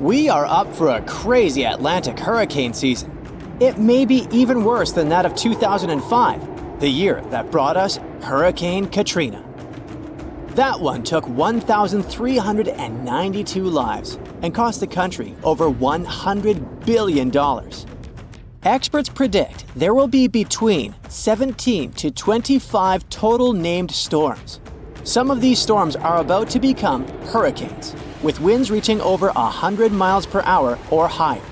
We are up for a crazy Atlantic hurricane season. It may be even worse than that of 2005, the year that brought us Hurricane Katrina. That one took 1,392 lives and cost the country over $100 billion. Experts predict there will be between 17 to 25 total named storms. Some of these storms are about to become hurricanes, with winds reaching over 100 miles per hour or higher.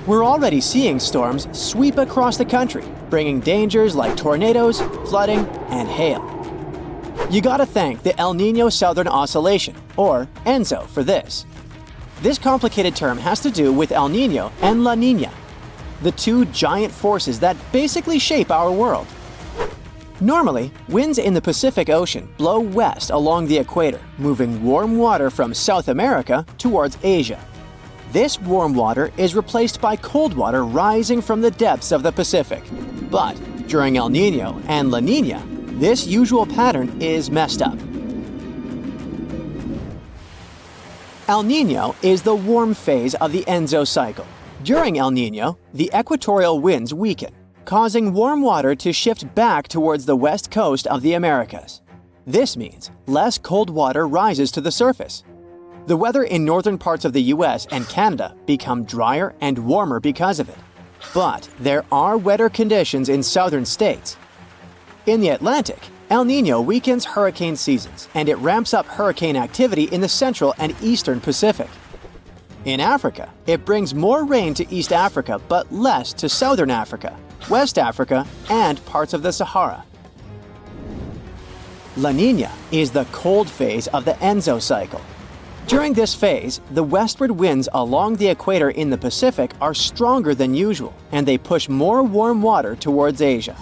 We're already seeing storms sweep across the country, bringing dangers like tornadoes, flooding, and hail. You gotta thank the El Niño Southern Oscillation, or ENSO, for this. This complicated term has to do with El Niño and La Niña, the two giant forces that basically shape our world. Normally, winds in the Pacific Ocean blow west along the equator, moving warm water from South America towards Asia. This warm water is replaced by cold water rising from the depths of the Pacific. But during El Niño and La Niña, this usual pattern is messed up. El Niño is the warm phase of the ENSO cycle. During El Niño, the equatorial winds weaken, causing warm water to shift back towards the west coast of the Americas. This means less cold water rises to the surface. The weather in northern parts of the US and Canada become drier and warmer because of it. But there are wetter conditions in southern states. In the Atlantic, El Niño weakens hurricane seasons, and it ramps up hurricane activity in the central and eastern Pacific. In Africa, it brings more rain to East Africa but less to southern Africa, West Africa, and parts of the Sahara. La Niña is the cold phase of the ENSO cycle. During this phase, the westward winds along the equator in the Pacific are stronger than usual, and they push more warm water towards Asia.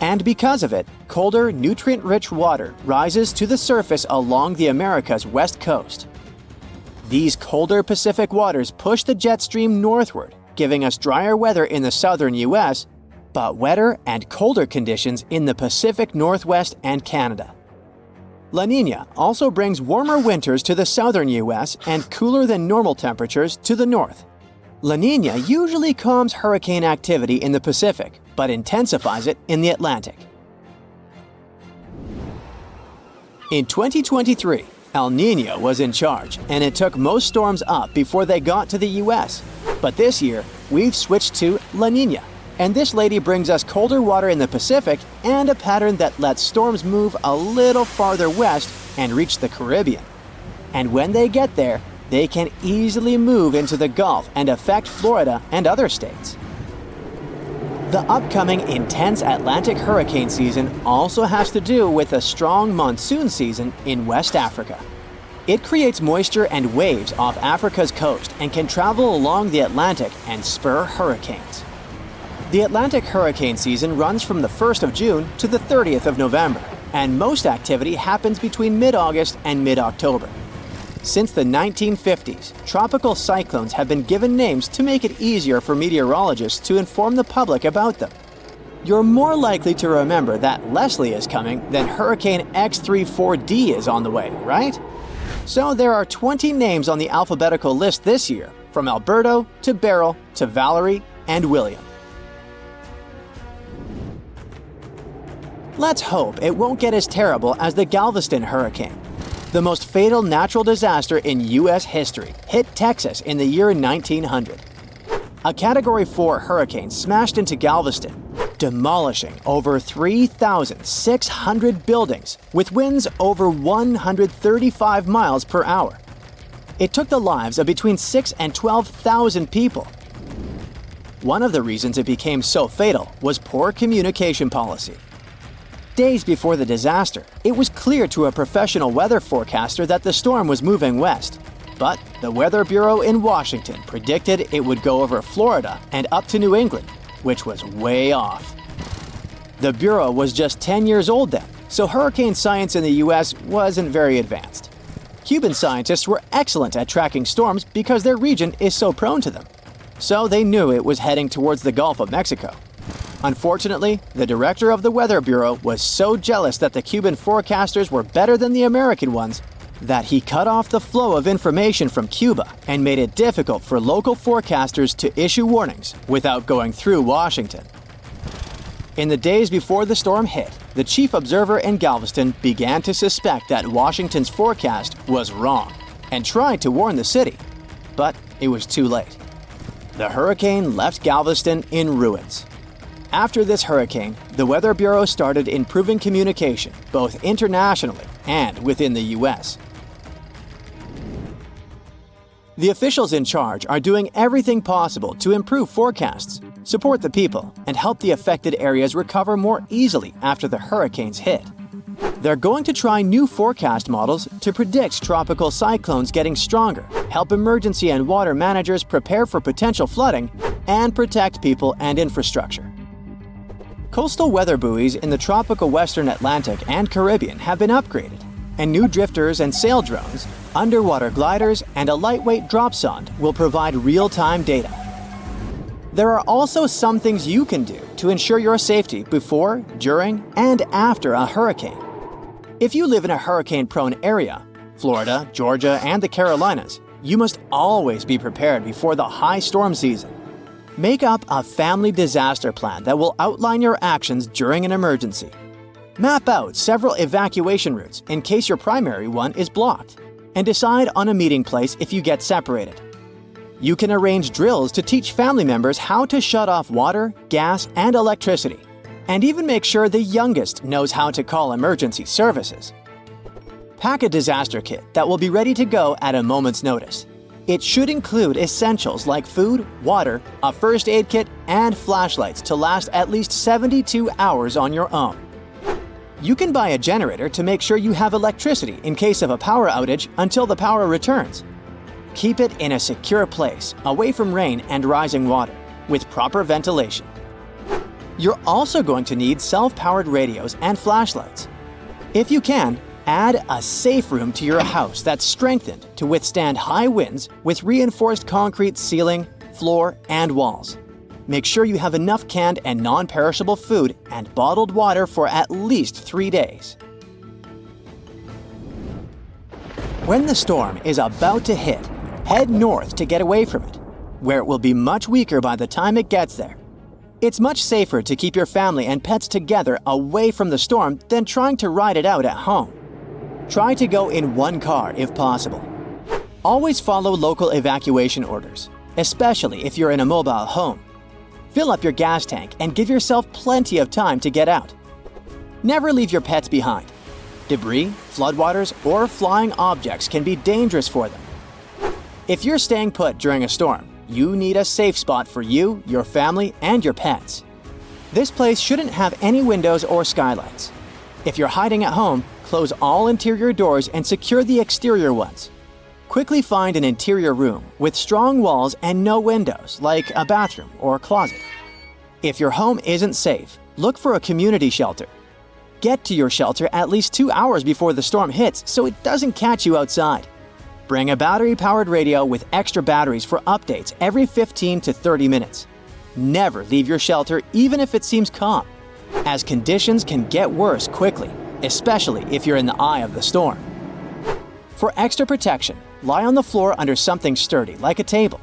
And because of it, colder, nutrient-rich water rises to the surface along the Americas' west coast. These colder Pacific waters push the jet stream northward, giving us drier weather in the southern US, but wetter and colder conditions in the Pacific Northwest and Canada. La Niña also brings warmer winters to the southern US and cooler than normal temperatures to the north. La Niña usually calms hurricane activity in the Pacific, but intensifies it in the Atlantic. In 2023, El Niño was in charge, and it took most storms up before they got to the US. But this year, we've switched to La Niña, and this lady brings us colder water in the Pacific and a pattern that lets storms move a little farther west and reach the Caribbean. And when they get there, they can easily move into the Gulf and affect Florida and other states. The upcoming intense Atlantic hurricane season also has to do with a strong monsoon season in West Africa. It creates moisture and waves off Africa's coast and can travel along the Atlantic and spur hurricanes. The Atlantic hurricane season runs from the 1st of June to the 30th of November, and most activity happens between mid-August and mid-October. Since the 1950s, tropical cyclones have been given names to make it easier for meteorologists to inform the public about them. You're more likely to remember that Leslie is coming than Hurricane X34D is on the way, right? So there are 20 names on the alphabetical list this year, from Alberto to Beryl to Valerie and William. Let's hope it won't get as terrible as the Galveston hurricane. The most fatal natural disaster in U.S. history hit Texas in the year 1900. A Category 4 hurricane smashed into Galveston, demolishing over 3,600 buildings with winds over 135 miles per hour. It took the lives of between 6,000 and 12,000 people. One of the reasons it became so fatal was poor communication policy. Days before the disaster, it was clear to a professional weather forecaster that the storm was moving west. But the Weather Bureau in Washington predicted it would go over Florida and up to New England, which was way off. The Bureau was just 10 years old then, so hurricane science in the US wasn't very advanced. Cuban scientists were excellent at tracking storms because their region is so prone to them. So they knew it was heading towards the Gulf of Mexico. Unfortunately, the director of the Weather Bureau was so jealous that the Cuban forecasters were better than the American ones that he cut off the flow of information from Cuba and made it difficult for local forecasters to issue warnings without going through Washington. In the days before the storm hit, the chief observer in Galveston began to suspect that Washington's forecast was wrong and tried to warn the city, but it was too late. The hurricane left Galveston in ruins. After this hurricane, the Weather Bureau started improving communication both internationally and within the U.S. The officials in charge are doing everything possible to improve forecasts, support the people, and help the affected areas recover more easily after the hurricanes hit. They're going to try new forecast models to predict tropical cyclones getting stronger, help emergency and water managers prepare for potential flooding, and protect people and infrastructure. Coastal weather buoys in the tropical western Atlantic and Caribbean have been upgraded, and new drifters and sail drones, underwater gliders, and a lightweight drop sonde will provide real-time data. There are also some things you can do to ensure your safety before, during, and after a hurricane. If you live in a hurricane-prone area, Florida, Georgia, and the Carolinas, you must always be prepared before the high storm season. Make up a family disaster plan that will outline your actions during an emergency. Map out several evacuation routes in case your primary one is blocked, and decide on a meeting place if you get separated. You can arrange drills to teach family members how to shut off water, gas, and electricity, and even make sure the youngest knows how to call emergency services. Pack a disaster kit that will be ready to go at a moment's notice. It should include essentials like food, water, a first aid kit, and flashlights to last at least 72 hours on your own. You can buy a generator to make sure you have electricity in case of a power outage until the power returns. Keep it in a secure place, away from rain and rising water, with proper ventilation. You're also going to need self-powered radios and flashlights. If you can, add a safe room to your house that's strengthened to withstand high winds with reinforced concrete ceiling, floor, and walls. Make sure you have enough canned and non-perishable food and bottled water for at least 3 days. When the storm is about to hit, head north to get away from it, where it will be much weaker by the time it gets there. It's much safer to keep your family and pets together away from the storm than trying to ride it out at home. Try to go in one car if possible. Always follow local evacuation orders, especially if you're in a mobile home. Fill up your gas tank and give yourself plenty of time to get out. Never leave your pets behind. Debris, floodwaters, or flying objects can be dangerous for them. If you're staying put during a storm, you need a safe spot for you, your family, and your pets. This place shouldn't have any windows or skylights. If you're hiding at home, close all interior doors and secure the exterior ones. Quickly find an interior room with strong walls and no windows, like a bathroom or closet. If your home isn't safe, look for a community shelter. Get to your shelter at least 2 hours before the storm hits so it doesn't catch you outside. Bring a battery-powered radio with extra batteries for updates every 15 to 30 minutes. Never leave your shelter even if it seems calm, as conditions can get worse quickly, especially if you're in the eye of the storm. For extra protection, lie on the floor under something sturdy like a table.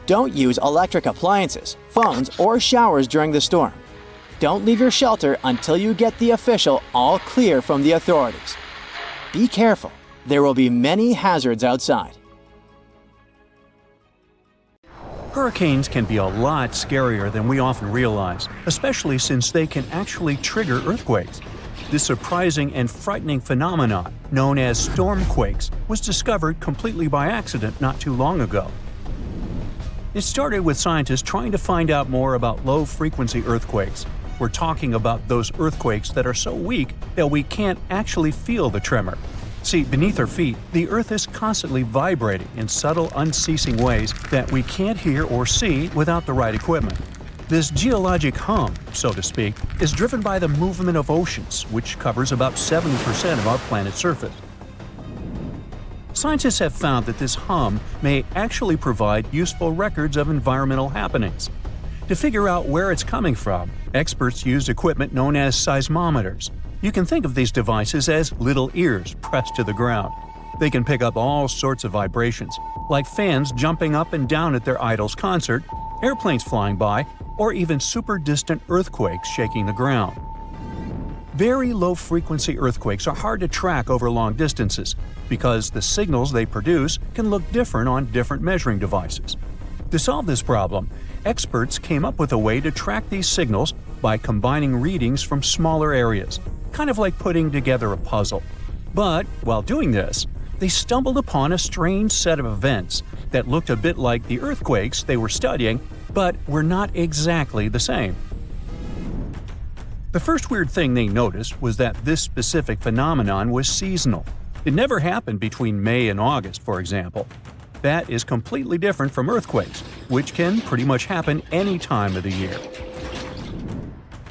Don't use electric appliances, phones, or showers during the storm. Don't leave your shelter until you get the official all clear from the authorities. Be careful. There will be many hazards outside. Hurricanes can be a lot scarier than we often realize, especially since they can actually trigger earthquakes. This surprising and frightening phenomenon, known as stormquakes, was discovered completely by accident not too long ago. It started with scientists trying to find out more about low-frequency earthquakes. We're talking about those earthquakes that are so weak that we can't actually feel the tremor. See, beneath our feet, the Earth is constantly vibrating in subtle, unceasing ways that we can't hear or see without the right equipment. This geologic hum, so to speak, is driven by the movement of oceans, which covers about 70% of our planet's surface. Scientists have found that this hum may actually provide useful records of environmental happenings. To figure out where it's coming from, experts use equipment known as seismometers. You can think of these devices as little ears pressed to the ground. They can pick up all sorts of vibrations, like fans jumping up and down at their idol's concert, airplanes flying by, or even super distant earthquakes shaking the ground. Very low-frequency earthquakes are hard to track over long distances because the signals they produce can look different on different measuring devices. To solve this problem, experts came up with a way to track these signals by combining readings from smaller areas, kind of like putting together a puzzle. But while doing this, they stumbled upon a strange set of events that looked a bit like the earthquakes they were studying, but were not exactly the same. The first weird thing they noticed was that this specific phenomenon was seasonal. It never happened between May and August, for example. That is completely different from earthquakes, which can pretty much happen any time of the year.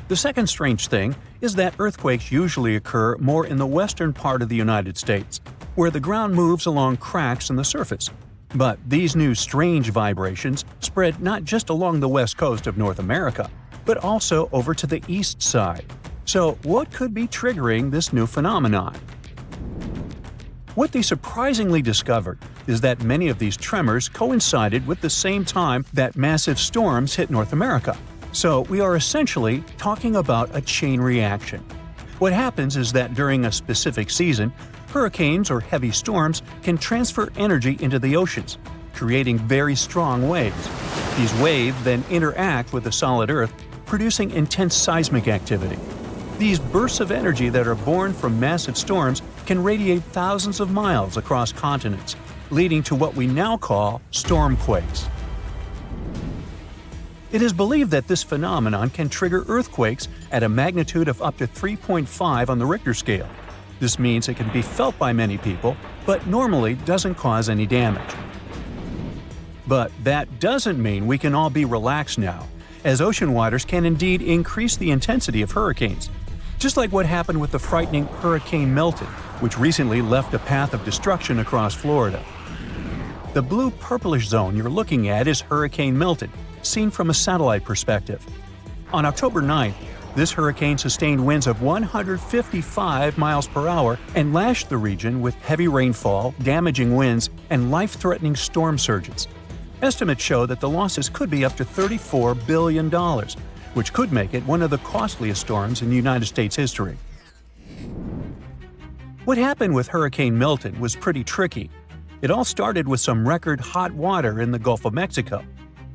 The second strange thing is that earthquakes usually occur more in the western part of the United States, where the ground moves along cracks in the surface. But these new strange vibrations spread not just along the west coast of North America, but also over to the east side. So what could be triggering this new phenomenon? What they surprisingly discovered is that many of these tremors coincided with the same time that massive storms hit North America. So we are essentially talking about a chain reaction. What happens is that during a specific season, hurricanes or heavy storms can transfer energy into the oceans, creating very strong waves. These waves then interact with the solid Earth, producing intense seismic activity. These bursts of energy that are born from massive storms can radiate thousands of miles across continents, leading to what we now call stormquakes. It is believed that this phenomenon can trigger earthquakes at a magnitude of up to 3.5 on the Richter scale. This means it can be felt by many people, but normally doesn't cause any damage. But that doesn't mean we can all be relaxed now, as ocean waters can indeed increase the intensity of hurricanes, just like what happened with the frightening Hurricane Milton, which recently left a path of destruction across Florida. The blue-purplish zone you're looking at is Hurricane Milton, seen from a satellite perspective. On October 9th, this hurricane sustained winds of 155 miles per hour and lashed the region with heavy rainfall, damaging winds, and life-threatening storm surges. Estimates show that the losses could be up to $34 billion, which could make it one of the costliest storms in United States history. What happened with Hurricane Milton was pretty tricky. It all started with some record hot water in the Gulf of Mexico.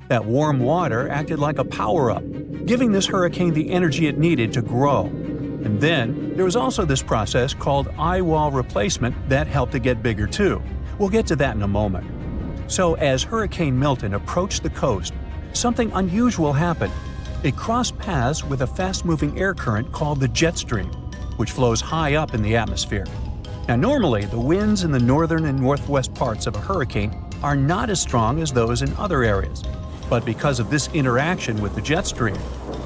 That warm water acted like a power-up, giving this hurricane the energy it needed to grow. And then, there was also this process called eye wall replacement that helped it get bigger too. We'll get to that in a moment. So as Hurricane Milton approached the coast, something unusual happened. It crossed paths with a fast-moving air current called the jet stream, which flows high up in the atmosphere. Now normally, the winds in the northern and northwest parts of a hurricane are not as strong as those in other areas. But because of this interaction with the jet stream,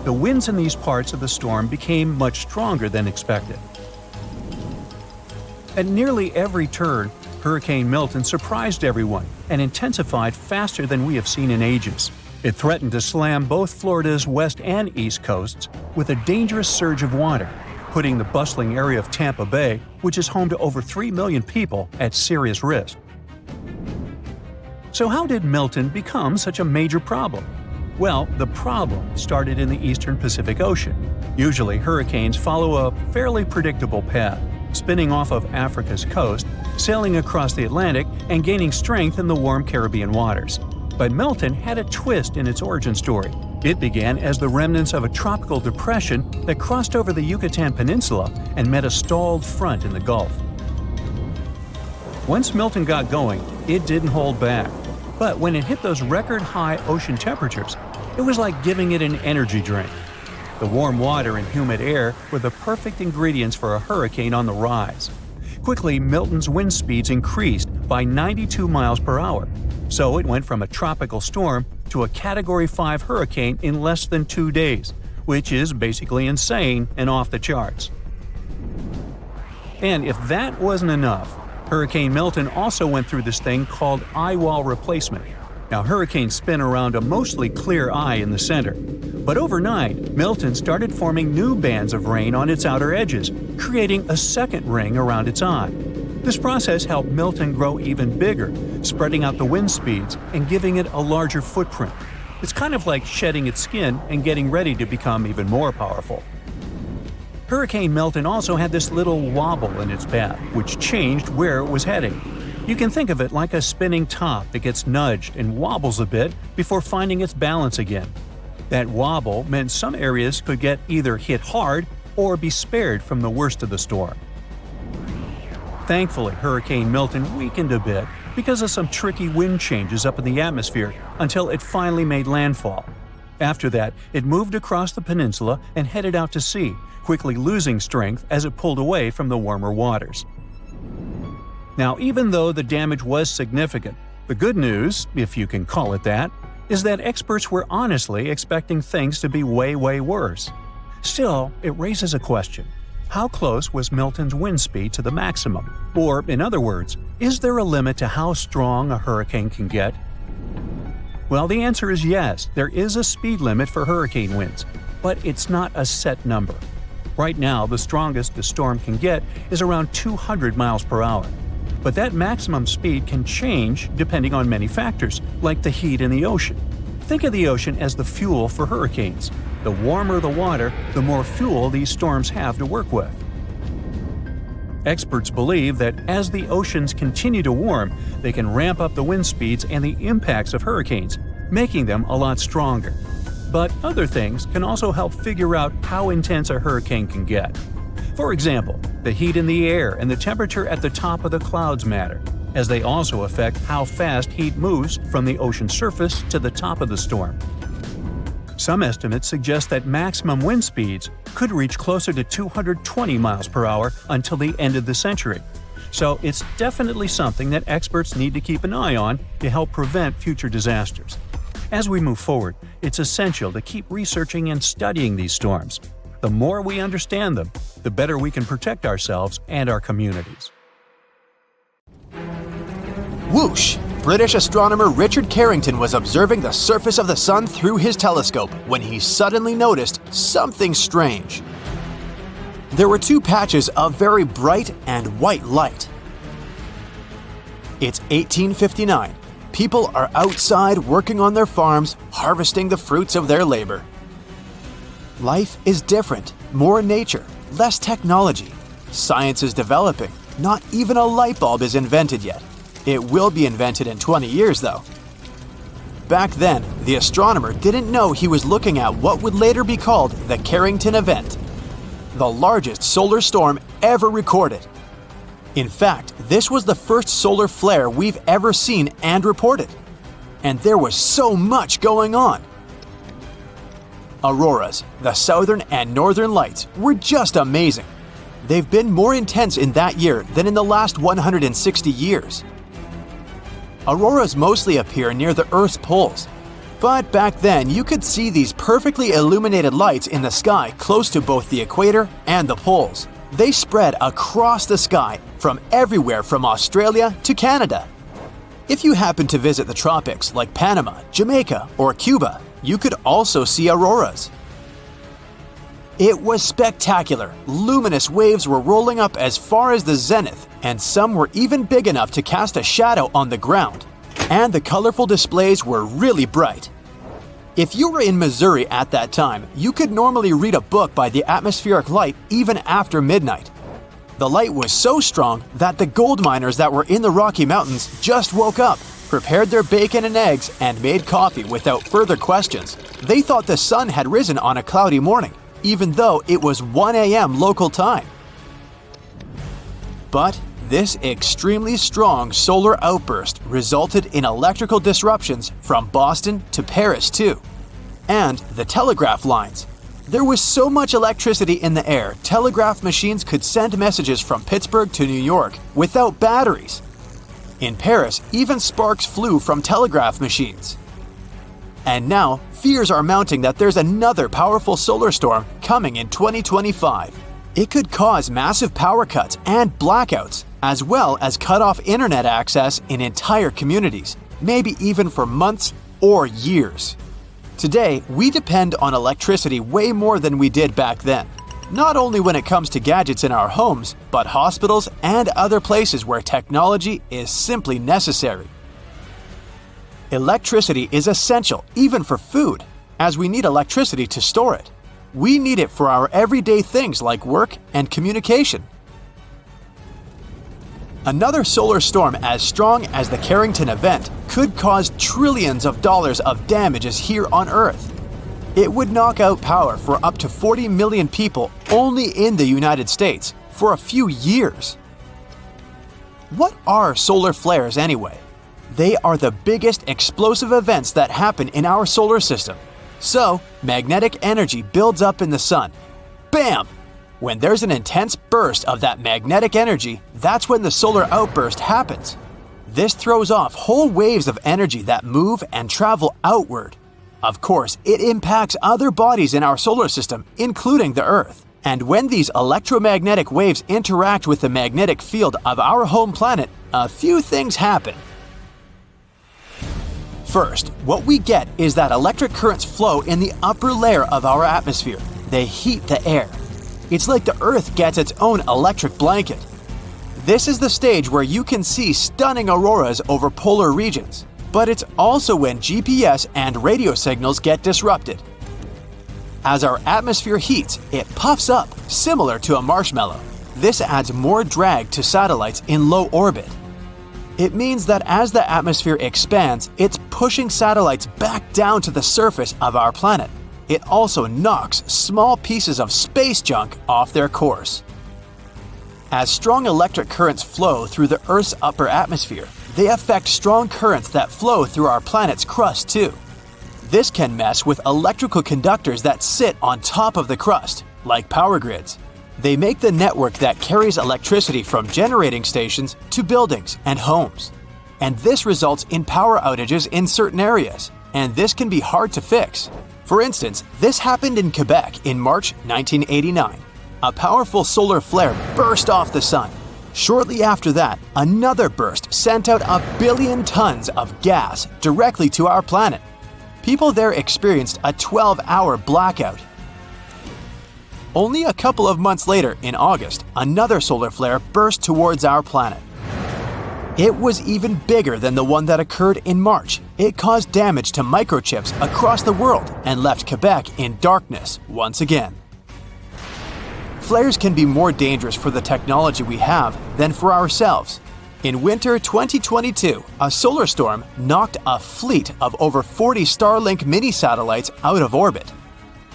the winds in these parts of the storm became much stronger than expected. At nearly every turn, Hurricane Milton surprised everyone and intensified faster than we have seen in ages. It threatened to slam both Florida's west and east coasts with a dangerous surge of water, putting the bustling area of Tampa Bay, which is home to over 3 million people, at serious risk. So how did Milton become such a major problem? Well, the problem started in the eastern Pacific Ocean. Usually, hurricanes follow a fairly predictable path, spinning off of Africa's coast, sailing across the Atlantic, and gaining strength in the warm Caribbean waters. But Milton had a twist in its origin story. It began as the remnants of a tropical depression that crossed over the Yucatan Peninsula and met a stalled front in the Gulf. Once Milton got going, it didn't hold back. But when it hit those record-high ocean temperatures, it was like giving it an energy drink. The warm water and humid air were the perfect ingredients for a hurricane on the rise. Quickly, Milton's wind speeds increased by 92 miles per hour. So it went from a tropical storm to a Category 5 hurricane in less than 2 days, which is basically insane and off the charts. And if that wasn't enough, Hurricane Milton also went through this thing called eye wall replacement. Now, hurricanes spin around a mostly clear eye in the center. But overnight, Milton started forming new bands of rain on its outer edges, creating a second ring around its eye. This process helped Milton grow even bigger, spreading out the wind speeds and giving it a larger footprint. It's kind of like shedding its skin and getting ready to become even more powerful. Hurricane Milton also had this little wobble in its path, which changed where it was heading. You can think of it like a spinning top that gets nudged and wobbles a bit before finding its balance again. That wobble meant some areas could get either hit hard or be spared from the worst of the storm. Thankfully, Hurricane Milton weakened a bit because of some tricky wind changes up in the atmosphere until it finally made landfall. After that, it moved across the peninsula and headed out to sea, quickly losing strength as it pulled away from the warmer waters. Now, even though the damage was significant, the good news, if you can call it that, is that experts were honestly expecting things to be way worse. Still, it raises a question. How close was Milton's wind speed to the maximum? Or, in other words, is there a limit to how strong a hurricane can get? Well, the answer is yes, there is a speed limit for hurricane winds, but it's not a set number. Right now, the strongest the storm can get is around 200 miles per hour. But that maximum speed can change depending on many factors, like the heat in the ocean. Think of the ocean as the fuel for hurricanes. The warmer the water, the more fuel these storms have to work with. Experts believe that as the oceans continue to warm, they can ramp up the wind speeds and the impacts of hurricanes, making them a lot stronger. But other things can also help figure out how intense a hurricane can get. For example, the heat in the air and the temperature at the top of the clouds matter, as they also affect how fast heat moves from the ocean surface to the top of the storm. Some estimates suggest that maximum wind speeds could reach closer to 220 miles per hour until the end of the century. So it's definitely something that experts need to keep an eye on to help prevent future disasters. As we move forward, it's essential to keep researching and studying these storms. The more we understand them, the better we can protect ourselves and our communities. Whoosh! British astronomer Richard Carrington was observing the surface of the Sun through his telescope when he suddenly noticed something strange. There were two patches of very bright and white light. It's 1859. People are outside working on their farms, harvesting the fruits of their labor. Life is different, more nature, less technology. Science is developing. Not even a light bulb is invented yet. It will be invented in 20 years, though. Back then, the astronomer didn't know he was looking at what would later be called the Carrington event, the largest solar storm ever recorded. In fact, this was the first solar flare we've ever seen and reported. And there was so much going on. Auroras, the southern and northern lights, were just amazing. They've been more intense in that year than in the last 160 years. Auroras mostly appear near the Earth's poles, but back then you could see these perfectly illuminated lights in the sky close to both the equator and the poles. They spread across the sky from everywhere from Australia to Canada. If you happen to visit the tropics like Panama, Jamaica, or Cuba, you could also see auroras. It was spectacular. Luminous waves were rolling up as far as the zenith, and some were even big enough to cast a shadow on the ground. And the colorful displays were really bright. If you were in Missouri at that time, you could normally read a book by the atmospheric light even after midnight. The light was so strong that the gold miners that were in the Rocky Mountains just woke up, prepared their bacon and eggs, and made coffee without further questions. They thought the sun had risen on a cloudy morning, even though it was 1 a.m. local time. But this extremely strong solar outburst resulted in electrical disruptions from Boston to Paris too. And the telegraph lines. There was so much electricity in the air, telegraph machines could send messages from Pittsburgh to New York without batteries. In Paris, even sparks flew from telegraph machines. And now, fears are mounting that there's another powerful solar storm coming in 2025. It could cause massive power cuts and blackouts, as well as cut off internet access in entire communities, maybe even for months or years. Today, we depend on electricity way more than we did back then. not only when it comes to gadgets in our homes, but hospitals and other places where technology is simply necessary. Electricity is essential even for food, as we need electricity to store it. We need it for our everyday things like work and communication. Another solar storm as strong as the Carrington event could cause trillions of dollars of damages here on Earth. It would knock out power for up to 40 million people only in the United States for a few years. What are solar flares anyway? They are the biggest explosive events that happen in our solar system. So, magnetic energy builds up in the sun. Bam! When there's an intense burst of that magnetic energy, that's when the solar outburst happens. This throws off whole waves of energy that move and travel outward. Of course, it impacts other bodies in our solar system, including the Earth. And when these electromagnetic waves interact with the magnetic field of our home planet, a few things happen. First, what we get is that electric currents flow in the upper layer of our atmosphere. They heat the air. It's like the Earth gets its own electric blanket. This is the stage where you can see stunning auroras over polar regions. But it's also when GPS and radio signals get disrupted. As our atmosphere heats, it puffs up, similar to a marshmallow. This adds more drag to satellites in low orbit. It means that as the atmosphere expands, it's pushing satellites back down to the surface of our planet. It also knocks small pieces of space junk off their course. As strong electric currents flow through the Earth's upper atmosphere, they affect strong currents that flow through our planet's crust too. This can mess with electrical conductors that sit on top of the crust, like power grids. They make the network that carries electricity from generating stations to buildings and homes. And this results in power outages in certain areas, and this can be hard to fix. For instance, this happened in Quebec in March 1989. A powerful solar flare burst off the sun. Shortly after that, another burst sent out 1 billion tons of gas directly to our planet. People there experienced a 12-hour blackout. Only a couple of months later, in August, another solar flare burst towards our planet. It was even bigger than the one that occurred in March. It caused damage to microchips across the world and left Quebec in darkness once again. Flares can be more dangerous for the technology we have than for ourselves. In winter 2022, a solar storm knocked a fleet of over 40 Starlink mini-satellites out of orbit.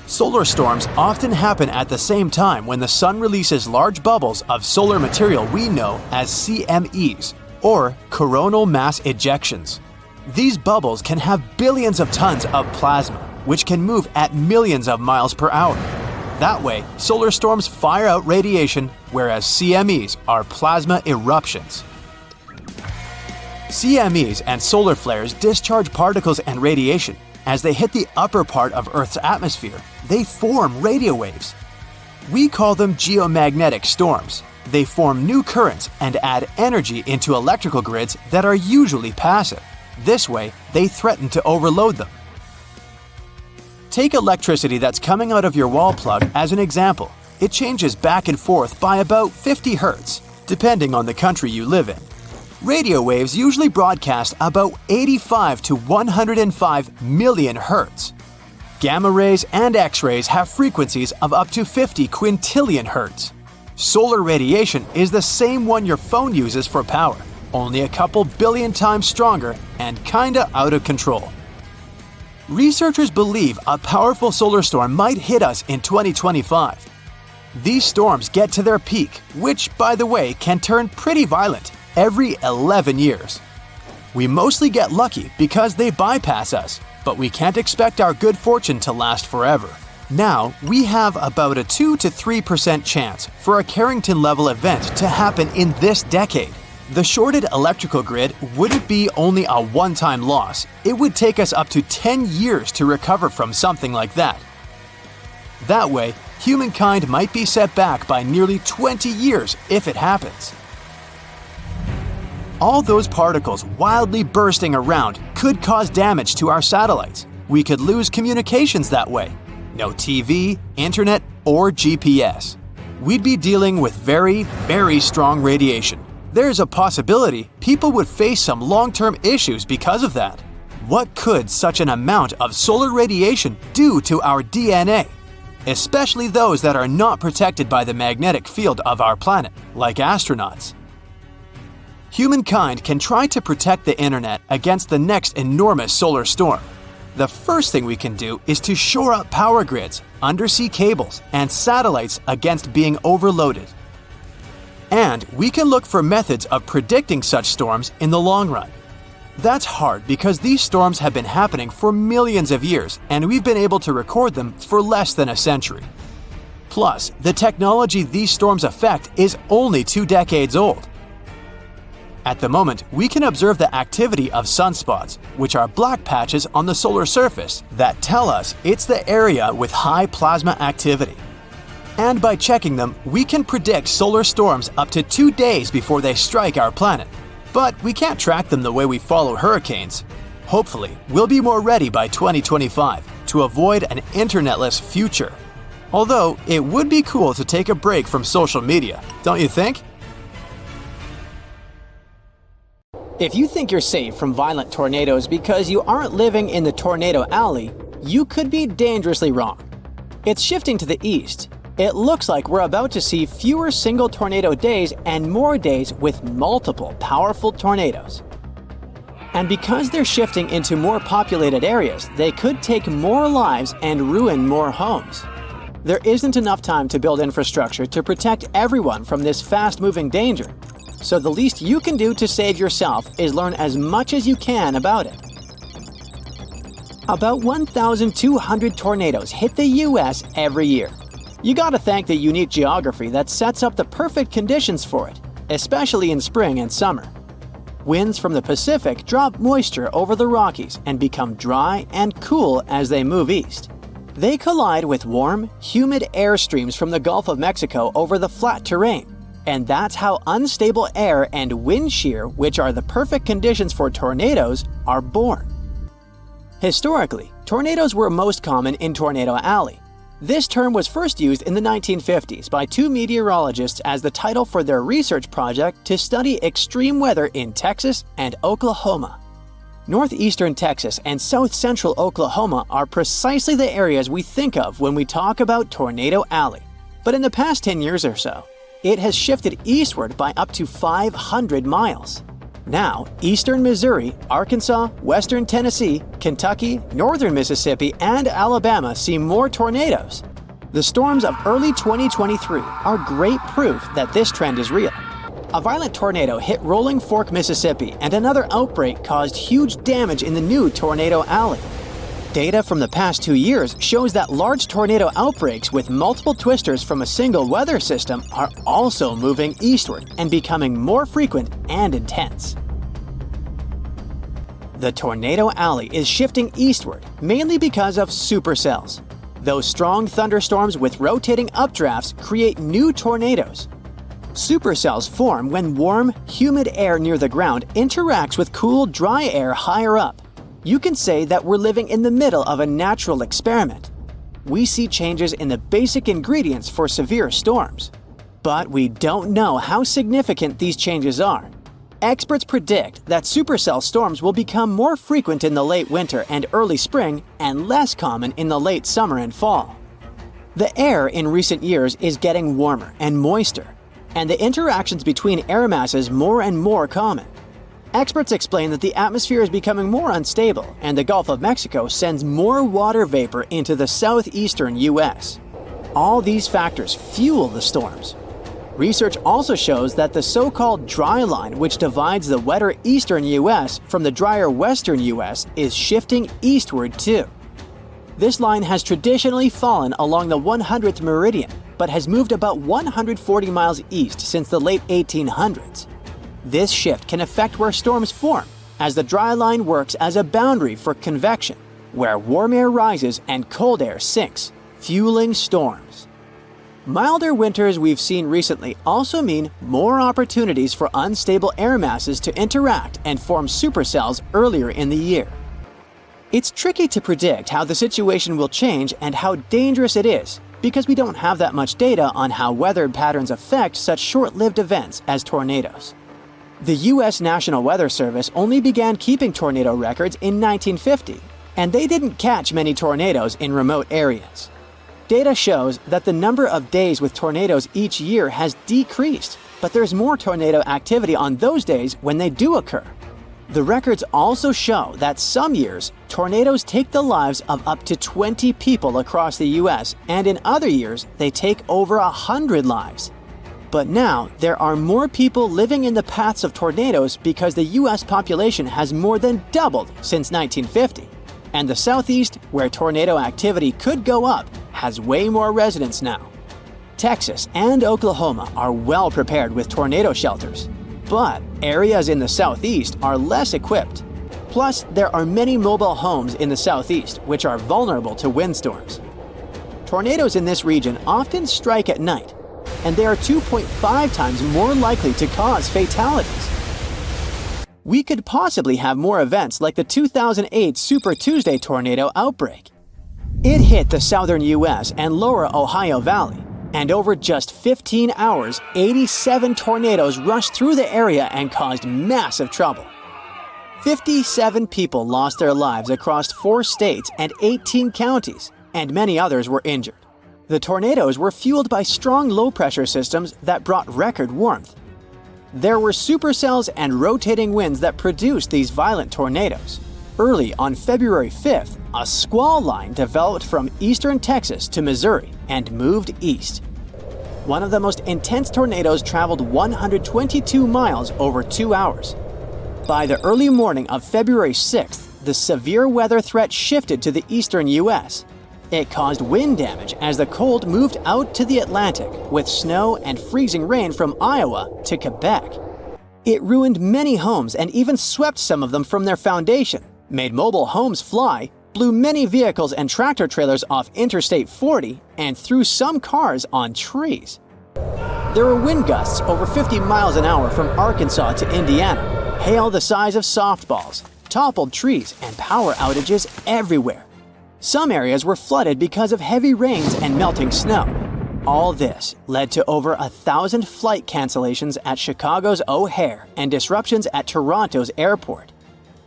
Solar storms often happen at the same time when the sun releases large bubbles of solar material we know as CMEs, or coronal mass ejections. These bubbles can have billions of tons of plasma, which can move at millions of miles per hour. That way, solar storms fire out radiation, whereas CMEs are plasma eruptions. CMEs and solar flares discharge particles and radiation. As they hit the upper part of Earth's atmosphere, they form radio waves. We call them geomagnetic storms. They form new currents and add energy into electrical grids that are usually passive. This way, they threaten to overload them. Take electricity that's coming out of your wall plug as an example. It changes back and forth by about 50 Hz, depending on the country you live in. Radio waves usually broadcast about 85 to 105 million Hz. Gamma rays and X-rays have frequencies of up to 50 quintillion Hz. Solar radiation is the same one your phone uses for power, only a couple billion times stronger and kinda out of control. Researchers believe a powerful solar storm might hit us in 2025. These storms get to their peak, which, by the way, can turn pretty violent every 11 years. We mostly get lucky because they bypass us, but we can't expect our good fortune to last forever. Now, we have about a 2 to 3% chance for a Carrington-level event to happen in this decade. The shorted electrical grid wouldn't be only a one-time loss. It would take us up to 10 years to recover from something like that. That way, humankind might be set back by nearly 20 years if it happens. All those particles wildly bursting around could cause damage to our satellites. We could lose communications that way. no TV, internet, or GPS. We'd be dealing with very, very strong radiation. There's a possibility people would face some long-term issues because of that. What could such an amount of solar radiation do to our DNA? Especially those that are not protected by the magnetic field of our planet, like astronauts. Humankind can try to protect the internet against the next enormous solar storm. The first thing we can do is to shore up power grids, undersea cables, and satellites against being overloaded. And we can look for methods of predicting such storms in the long run. That's hard because these storms have been happening for millions of years and we've been able to record them for less than a century. Plus, the technology these storms affect is only 2 decades old. At the moment, we can observe the activity of sunspots, which are black patches on the solar surface that tell us it's the area with high plasma activity. And by checking them, we can predict solar storms up to 2 days before they strike our planet. But we can't track them the way we follow hurricanes. Hopefully, we'll be more ready by 2025 to avoid an internetless future. Although, it would be cool to take a break from social media, don't you think? If you think you're safe from violent tornadoes because you aren't living in the tornado alley, you could be dangerously wrong. It's shifting to the east. It looks like we're about to see fewer single tornado days and more days with multiple powerful tornadoes. And because they're shifting into more populated areas, they could take more lives and ruin more homes. There isn't enough time to build infrastructure to protect everyone from this fast-moving danger. So the least you can do to save yourself is learn as much as you can about it. About 1,200 tornadoes hit the US every year. You gotta thank the unique geography that sets up the perfect conditions for it, especially in spring and summer. Winds from the Pacific drop moisture over the Rockies and become dry and cool as they move east. They collide with warm, humid air streams from the Gulf of Mexico over the flat terrain. And that's how unstable air and wind shear, which are the perfect conditions for tornadoes, are born. Historically, tornadoes were most common in Tornado Alley. This term was first used in the 1950s by 2 meteorologists as the title for their research project to study extreme weather in Texas and Oklahoma. Northeastern Texas and south-central Oklahoma are precisely the areas we think of when we talk about Tornado Alley. But in the past 10 years or so, it has shifted eastward by up to 500 miles. Now, eastern Missouri, Arkansas, western Tennessee, Kentucky, northern Mississippi, and Alabama see more tornadoes. The storms of early 2023 are great proof that this trend is real. A violent tornado hit Rolling Fork, Mississippi, and another outbreak caused huge damage in the new Tornado Alley. Data from the past 2 years shows that large tornado outbreaks with multiple twisters from a single weather system are also moving eastward and becoming more frequent and intense. The Tornado Alley is shifting eastward mainly because of supercells. Those strong thunderstorms with rotating updrafts create new tornadoes. Supercells form when warm, humid air near the ground interacts with cool, dry air higher up. You can say that we're living in the middle of a natural experiment. We see changes in the basic ingredients for severe storms. But we don't know how significant these changes are. Experts predict that supercell storms will become more frequent in the late winter and early spring and less common in the late summer and fall. The air in recent years is getting warmer and moister, and the interactions between air masses more and more common. Experts explain that the atmosphere is becoming more unstable and the Gulf of Mexico sends more water vapor into the southeastern U.S. All these factors fuel the storms. Research also shows that the so-called dry line, which divides the wetter eastern U.S. from the drier western U.S., is shifting eastward too. This line has traditionally fallen along the 100th meridian, but has moved about 140 miles east since the late 1800s. This shift can affect where storms form, as the dry line works as a boundary for convection, where warm air rises and cold air sinks, fueling storms. Milder winters we've seen recently also mean more opportunities for unstable air masses to interact and form supercells earlier in the year. It's tricky to predict how the situation will change and how dangerous it is because we don't have that much data on how weather patterns affect such short-lived events as tornadoes. The U.S. National Weather Service only began keeping tornado records in 1950, and they didn't catch many tornadoes in remote areas. Data shows that the number of days with tornadoes each year has decreased, but there's more tornado activity on those days when they do occur. The records also show that some years, tornadoes take the lives of up to 20 people across the U.S., and in other years, they take over 100 lives. But now, there are more people living in the paths of tornadoes because the U.S. population has more than doubled since 1950. And the Southeast, where tornado activity could go up, has way more residents now. Texas and Oklahoma are well prepared with tornado shelters. But areas in the Southeast are less equipped. Plus, there are many mobile homes in the Southeast which are vulnerable to windstorms. Tornadoes in this region often strike at night, and they are 2.5 times more likely to cause fatalities. We could possibly have more events like the 2008 Super Tuesday tornado outbreak. It hit the southern U.S. and lower Ohio Valley, and over just 15 hours, 87 tornadoes rushed through the area and caused massive trouble. 57 people lost their lives across 4 states and 18 counties, and many others were injured. The tornadoes were fueled by strong low-pressure systems that brought record warmth. There were supercells and rotating winds that produced these violent tornadoes. Early on February 5th, a squall line developed from eastern Texas to Missouri and moved east. One of the most intense tornadoes traveled 122 miles over 2 hours. By the early morning of February 6th, the severe weather threat shifted to the eastern U.S. It caused wind damage as the cold moved out to the Atlantic, with snow and freezing rain from Iowa to Quebec. It ruined many homes and even swept some of them from their foundation, made mobile homes fly, blew many vehicles and tractor trailers off Interstate 40, and threw some cars on trees. There were wind gusts over 50 miles an hour from Arkansas to Indiana, hail the size of softballs, toppled trees, and power outages everywhere. Some areas were flooded because of heavy rains and melting snow. All this led to over 1,000 flight cancellations at Chicago's O'Hare and disruptions at Toronto's airport.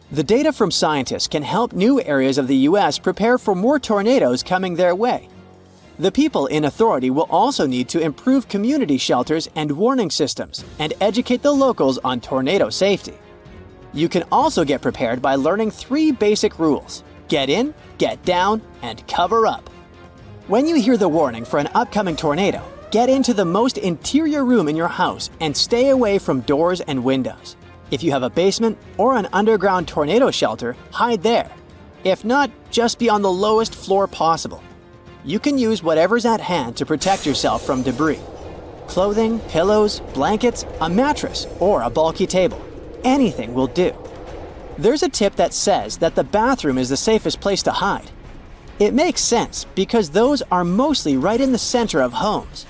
The data from scientists can help new areas of the U.S. prepare for more tornadoes coming their way. The people in authority will also need to improve community shelters and warning systems and educate the locals on tornado safety. You can also get prepared by learning 3 basic rules: get in, get down, and cover up. When you hear the warning for an upcoming tornado, get into the most interior room in your house and stay away from doors and windows. If you have a basement or an underground tornado shelter, hide there. If not, just be on the lowest floor possible. You can use whatever's at hand to protect yourself from debris. Clothing, pillows, blankets, a mattress, or a bulky table. Anything will do. There's a tip that says that the bathroom is the safest place to hide. It makes sense because those are mostly right in the center of homes.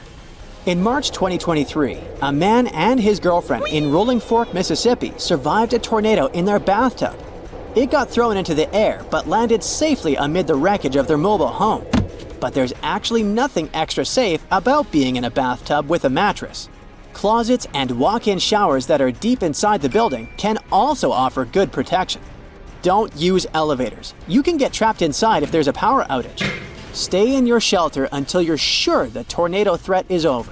In March 2023, a man and his girlfriend in Rolling Fork, Mississippi survived a tornado in their bathtub. It got thrown into the air but landed safely amid the wreckage of their mobile home. But there's actually nothing extra safe about being in a bathtub with a mattress. Closets and walk-in showers that are deep inside the building can also offer good protection. Don't use elevators. You can get trapped inside if there's a power outage. Stay in your shelter until you're sure the tornado threat is over.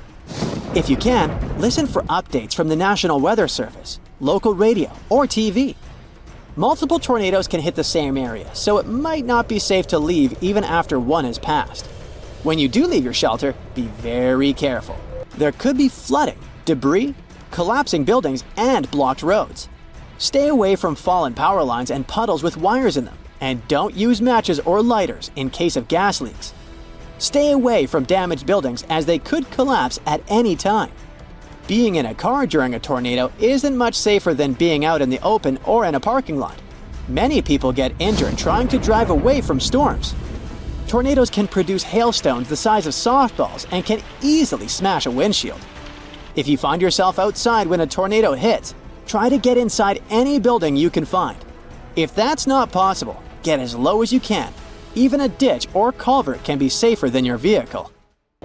If you can, listen for updates from the National Weather Service, local radio, or TV. Multiple tornadoes can hit the same area, so it might not be safe to leave even after one has passed. When you do leave your shelter, be very careful. There could be flooding, debris, collapsing buildings, and blocked roads. Stay away from fallen power lines and puddles with wires in them, and don't use matches or lighters in case of gas leaks. Stay away from damaged buildings as they could collapse at any time. Being in a car during a tornado isn't much safer than being out in the open or in a parking lot. Many people get injured trying to drive away from storms. Tornadoes can produce hailstones the size of softballs and can easily smash a windshield. If you find yourself outside when a tornado hits, try to get inside any building you can find. If that's not possible, get as low as you can. Even a ditch or culvert can be safer than your vehicle.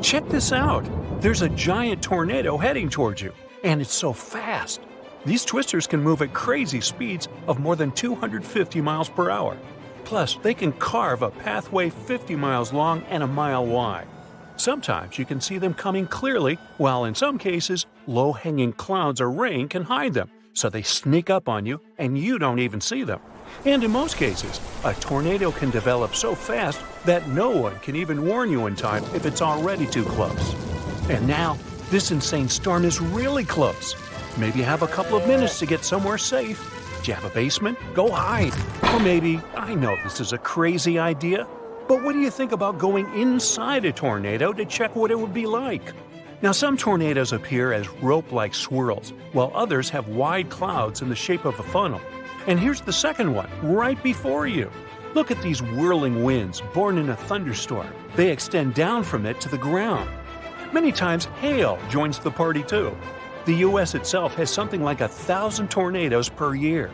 Check this out. There's a giant tornado heading towards you, and it's so fast. These twisters can move at crazy speeds of more than 250 miles per hour. Plus, they can carve a pathway 50 miles long and a mile wide. Sometimes you can see them coming clearly, while in some cases, low-hanging clouds or rain can hide them, so they sneak up on you and you don't even see them. And in most cases, a tornado can develop so fast that no one can even warn you in time if it's already too close. And now, this insane storm is really close. Maybe you have a couple of minutes to get somewhere safe. Do you have a basement? Go hide. Or maybe, I know this is a crazy idea, but what do you think about going inside a tornado to check what it would be like? Now, some tornadoes appear as rope-like swirls, while others have wide clouds in the shape of a funnel. And here's the second one, right before you. Look at these whirling winds born in a thunderstorm. They extend down from it to the ground. Many times, hail joins the party too. The U.S. itself has something like 1,000 tornadoes per year.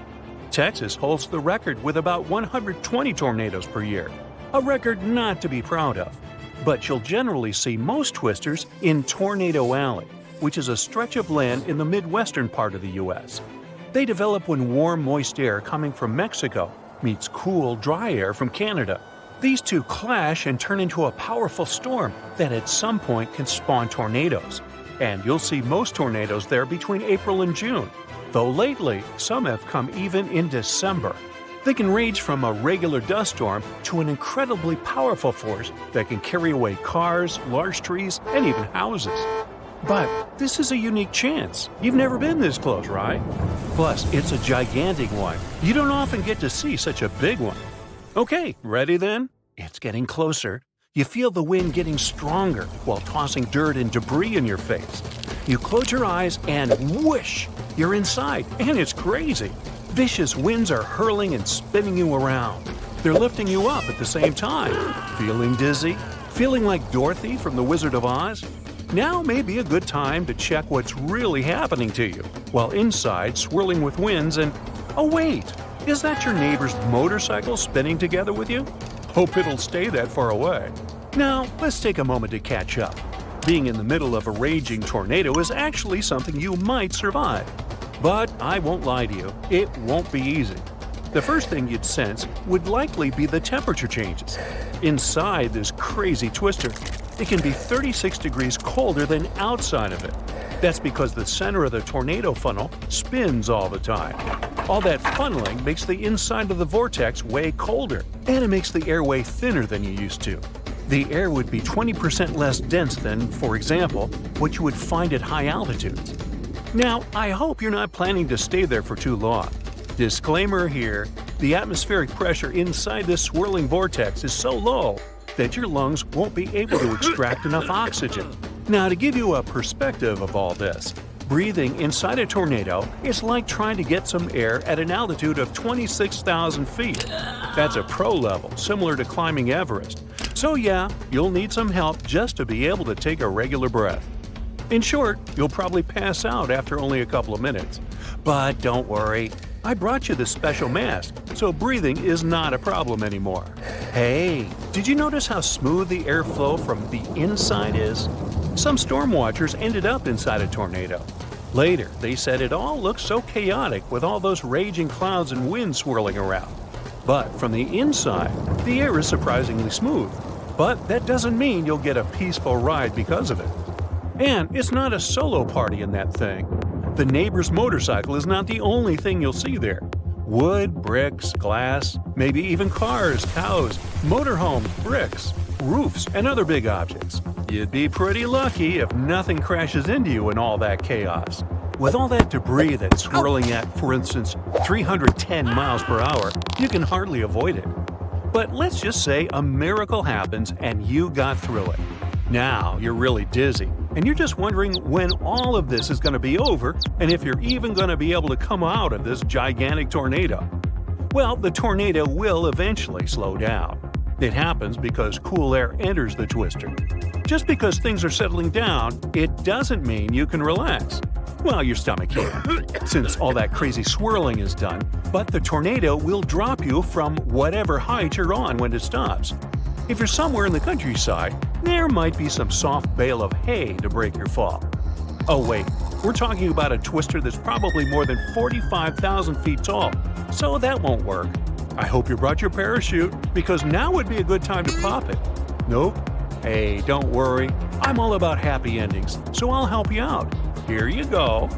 Texas holds the record with about 120 tornadoes per year, a record not to be proud of. But you'll generally see most twisters in Tornado Alley, which is a stretch of land in the midwestern part of the U.S. They develop when warm, moist air coming from Mexico meets cool, dry air from Canada. These two clash and turn into a powerful storm that at some point can spawn tornadoes. And you'll see most tornadoes there between April and June, though lately some have come even in December. They can range from a regular dust storm to an incredibly powerful force that can carry away cars, large trees, and even houses. But this is a unique chance. You've never been this close, right? Plus, it's a gigantic one. You don't often get to see such a big one. Okay, ready then? It's getting closer. You feel the wind getting stronger while tossing dirt and debris in your face. You close your eyes and whoosh! You're inside, and it's crazy. Vicious winds are hurling and spinning you around. They're lifting you up at the same time. Feeling dizzy? Feeling like Dorothy from The Wizard of Oz? Now may be a good time to check what's really happening to you, while inside swirling with winds and… oh wait! Is that your neighbor's motorcycle spinning together with you? Hope it'll stay that far away. Now, let's take a moment to catch up. Being in the middle of a raging tornado is actually something you might survive. But I won't lie to you, it won't be easy. The first thing you'd sense would likely be the temperature changes. Inside this crazy twister, it can be 36 degrees colder than outside of it. That's because the center of the tornado funnel spins all the time. All that funneling makes the inside of the vortex way colder, and it makes the air way thinner than you used to. The air would be 20% less dense than, for example, what you would find at high altitudes. Now, I hope you're not planning to stay there for too long. Disclaimer here, the atmospheric pressure inside this swirling vortex is so low that your lungs won't be able to extract enough oxygen. Now, to give you a perspective of all this, breathing inside a tornado is like trying to get some air at an altitude of 26,000 feet. That's a pro level, similar to climbing Everest. So yeah, you'll need some help just to be able to take a regular breath. In short, you'll probably pass out after only a couple of minutes. But don't worry, I brought you this special mask, so breathing is not a problem anymore. Hey, did you notice how smooth the airflow from the inside is? Some storm watchers ended up inside a tornado. Later, they said it all looked so chaotic with all those raging clouds and winds swirling around. But from the inside, the air is surprisingly smooth. But that doesn't mean you'll get a peaceful ride because of it. And it's not a solo party in that thing. The neighbor's motorcycle is not the only thing you'll see there. Wood, bricks, glass, maybe even cars, cows, motorhomes, bricks, roofs, and other big objects. You'd be pretty lucky if nothing crashes into you in all that chaos. With all that debris that's swirling at, for instance, 310 miles per hour, you can hardly avoid it. But let's just say a miracle happens and you got through it. Now you're really dizzy, and you're just wondering when all of this is going to be over and if you're even going to be able to come out of this gigantic tornado. Well, the tornado will eventually slow down. It happens because cool air enters the twister. Just because things are settling down, it doesn't mean you can relax. Well, your stomach can, since all that crazy swirling is done, but the tornado will drop you from whatever height you're on when it stops. If you're somewhere in the countryside, there might be some soft bale of hay to break your fall. Oh wait, we're talking about a twister that's probably more than 45,000 feet tall, so that won't work. I hope you brought your parachute, because now would be a good time to pop it. Nope. Hey, don't worry. I'm all about happy endings, so I'll help you out. Here you go.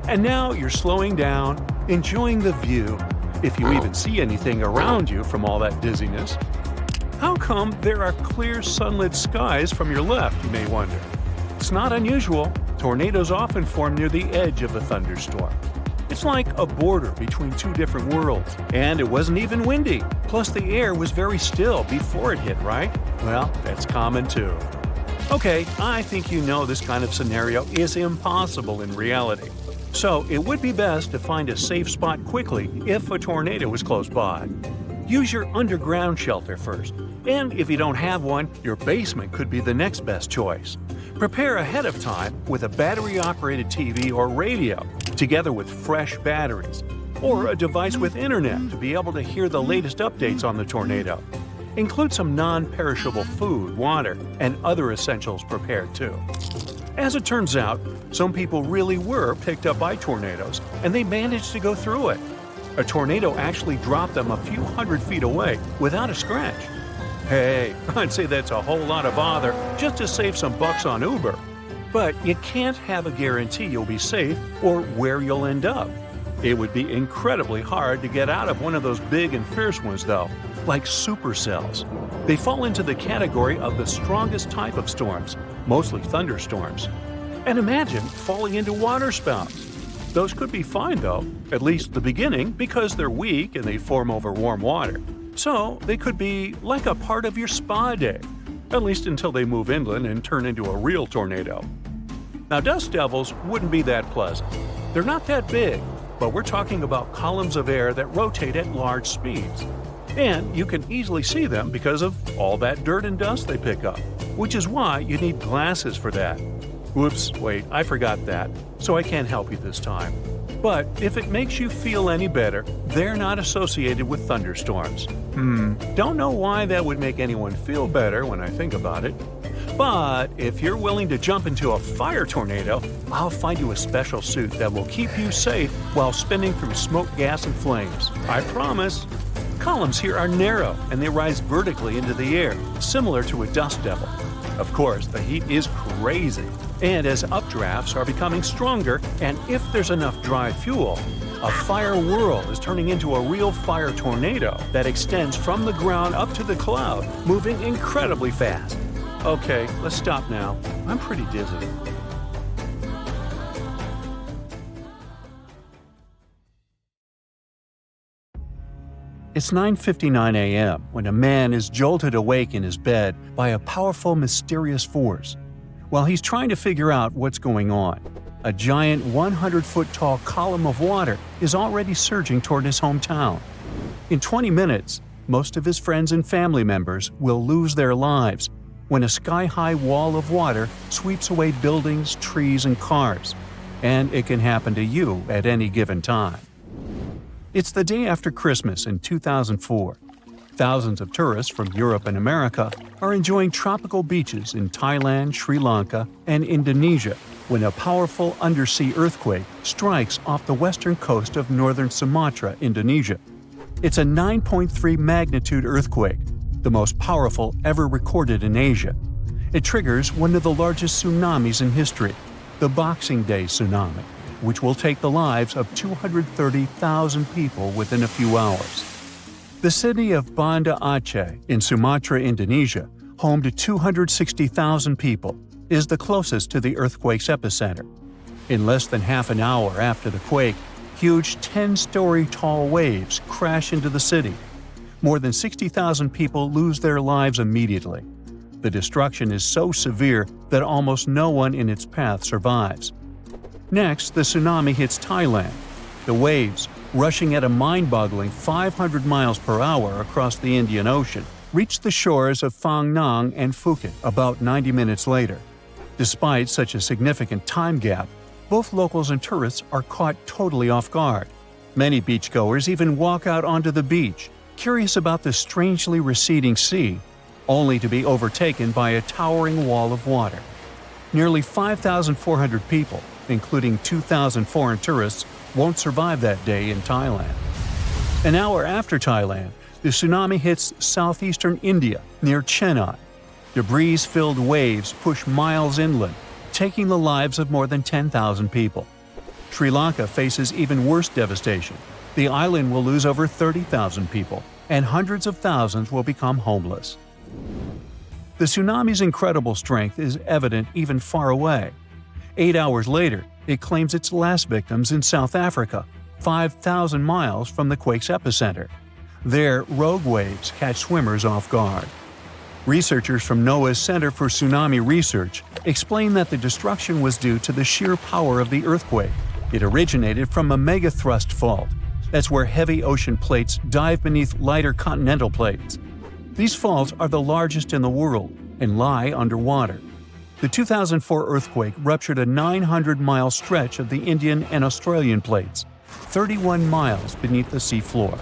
And now you're slowing down, enjoying the view, if you even see anything around you from all that dizziness. How come there are clear sunlit skies from your left, you may wonder? It's not unusual. Tornadoes often form near the edge of a thunderstorm. It's like a border between two different worlds. And it wasn't even windy. Plus the air was very still before it hit, right? Well, that's common too. Okay, I think you know this kind of scenario is impossible in reality. So it would be best to find a safe spot quickly if a tornado is close by. Use your underground shelter first. And if you don't have one, your basement could be the next best choice. Prepare ahead of time with a battery-operated TV or radio, together with fresh batteries, or a device with internet to be able to hear the latest updates on the tornado. Include some non-perishable food, water, and other essentials prepared too. As it turns out, some people really were picked up by tornadoes, and they managed to go through it. A tornado actually dropped them a few hundred feet away without a scratch. Hey, I'd say that's a whole lot of bother just to save some bucks on Uber. But you can't have a guarantee you'll be safe or where you'll end up. It would be incredibly hard to get out of one of those big and fierce ones, though, like supercells. They fall into the category of the strongest type of storms, mostly thunderstorms. And imagine falling into waterspouts. Those could be fine, though, at least the beginning, because they're weak and they form over warm water. So they could be like a part of your spa day, at least until they move inland and turn into a real tornado. Now, dust devils wouldn't be that pleasant. They're not that big, but we're talking about columns of air that rotate at large speeds. And you can easily see them because of all that dirt and dust they pick up, which is why you need glasses for that. Whoops, wait, I forgot that, so I can't help you this time. But if it makes you feel any better, they're not associated with thunderstorms. Don't know why that would make anyone feel better when I think about it. But if you're willing to jump into a fire tornado, I'll find you a special suit that will keep you safe while spinning through smoke, gas, and flames. I promise. Columns here are narrow and they rise vertically into the air, similar to a dust devil. Of course, the heat is crazy. And as updrafts are becoming stronger, and if there's enough dry fuel, a fire whirl is turning into a real fire tornado that extends from the ground up to the cloud, moving incredibly fast. Okay, let's stop now. I'm pretty dizzy. It's 9:59 a.m. when a man is jolted awake in his bed by a powerful, mysterious force. While he's trying to figure out what's going on, a giant 100-foot-tall column of water is already surging toward his hometown. In 20 minutes, most of his friends and family members will lose their lives when a sky-high wall of water sweeps away buildings, trees, and cars. And it can happen to you at any given time. It's the day after Christmas in 2004. Thousands of tourists from Europe and America are enjoying tropical beaches in Thailand, Sri Lanka, and Indonesia when a powerful undersea earthquake strikes off the western coast of northern Sumatra, Indonesia. It's a 9.3 magnitude earthquake, the most powerful ever recorded in Asia. It triggers one of the largest tsunamis in history, the Boxing Day tsunami, which will take the lives of 230,000 people within a few hours. The city of Banda Aceh in Sumatra, Indonesia, home to 260,000 people, is the closest to the earthquake's epicenter. In less than half an hour after the quake, huge 10-story tall waves crash into the city. More than 60,000 people lose their lives immediately. The destruction is so severe that almost no one in its path survives. Next, the tsunami hits Thailand. The waves, rushing at a mind-boggling 500 miles per hour across the Indian Ocean, reached the shores of Phang Nang and Phuket about 90 minutes later. Despite such a significant time gap, Both locals and tourists are caught totally off guard. Many beachgoers even walk out onto the beach, curious about the strangely receding sea, only to be overtaken by a towering wall of water. Nearly 5,400 people, including 2,000 foreign tourists, won't survive that day in Thailand. An hour after Thailand, the tsunami hits southeastern India near Chennai. Debris-filled waves push miles inland, taking the lives of more than 10,000 people. Sri Lanka faces even worse devastation. The island will lose over 30,000 people, and hundreds of thousands will become homeless. The tsunami's incredible strength is evident even far away. 8 hours later, it claims its last victims in South Africa, 5,000 miles from the quake's epicenter. There, rogue waves catch swimmers off guard. Researchers from NOAA's Center for Tsunami Research explain that the destruction was due to the sheer power of the earthquake. It originated from a megathrust fault. That's where heavy ocean plates dive beneath lighter continental plates. These faults are the largest in the world and lie underwater. The 2004 earthquake ruptured a 900-mile stretch of the Indian and Australian plates, 31 miles beneath the seafloor.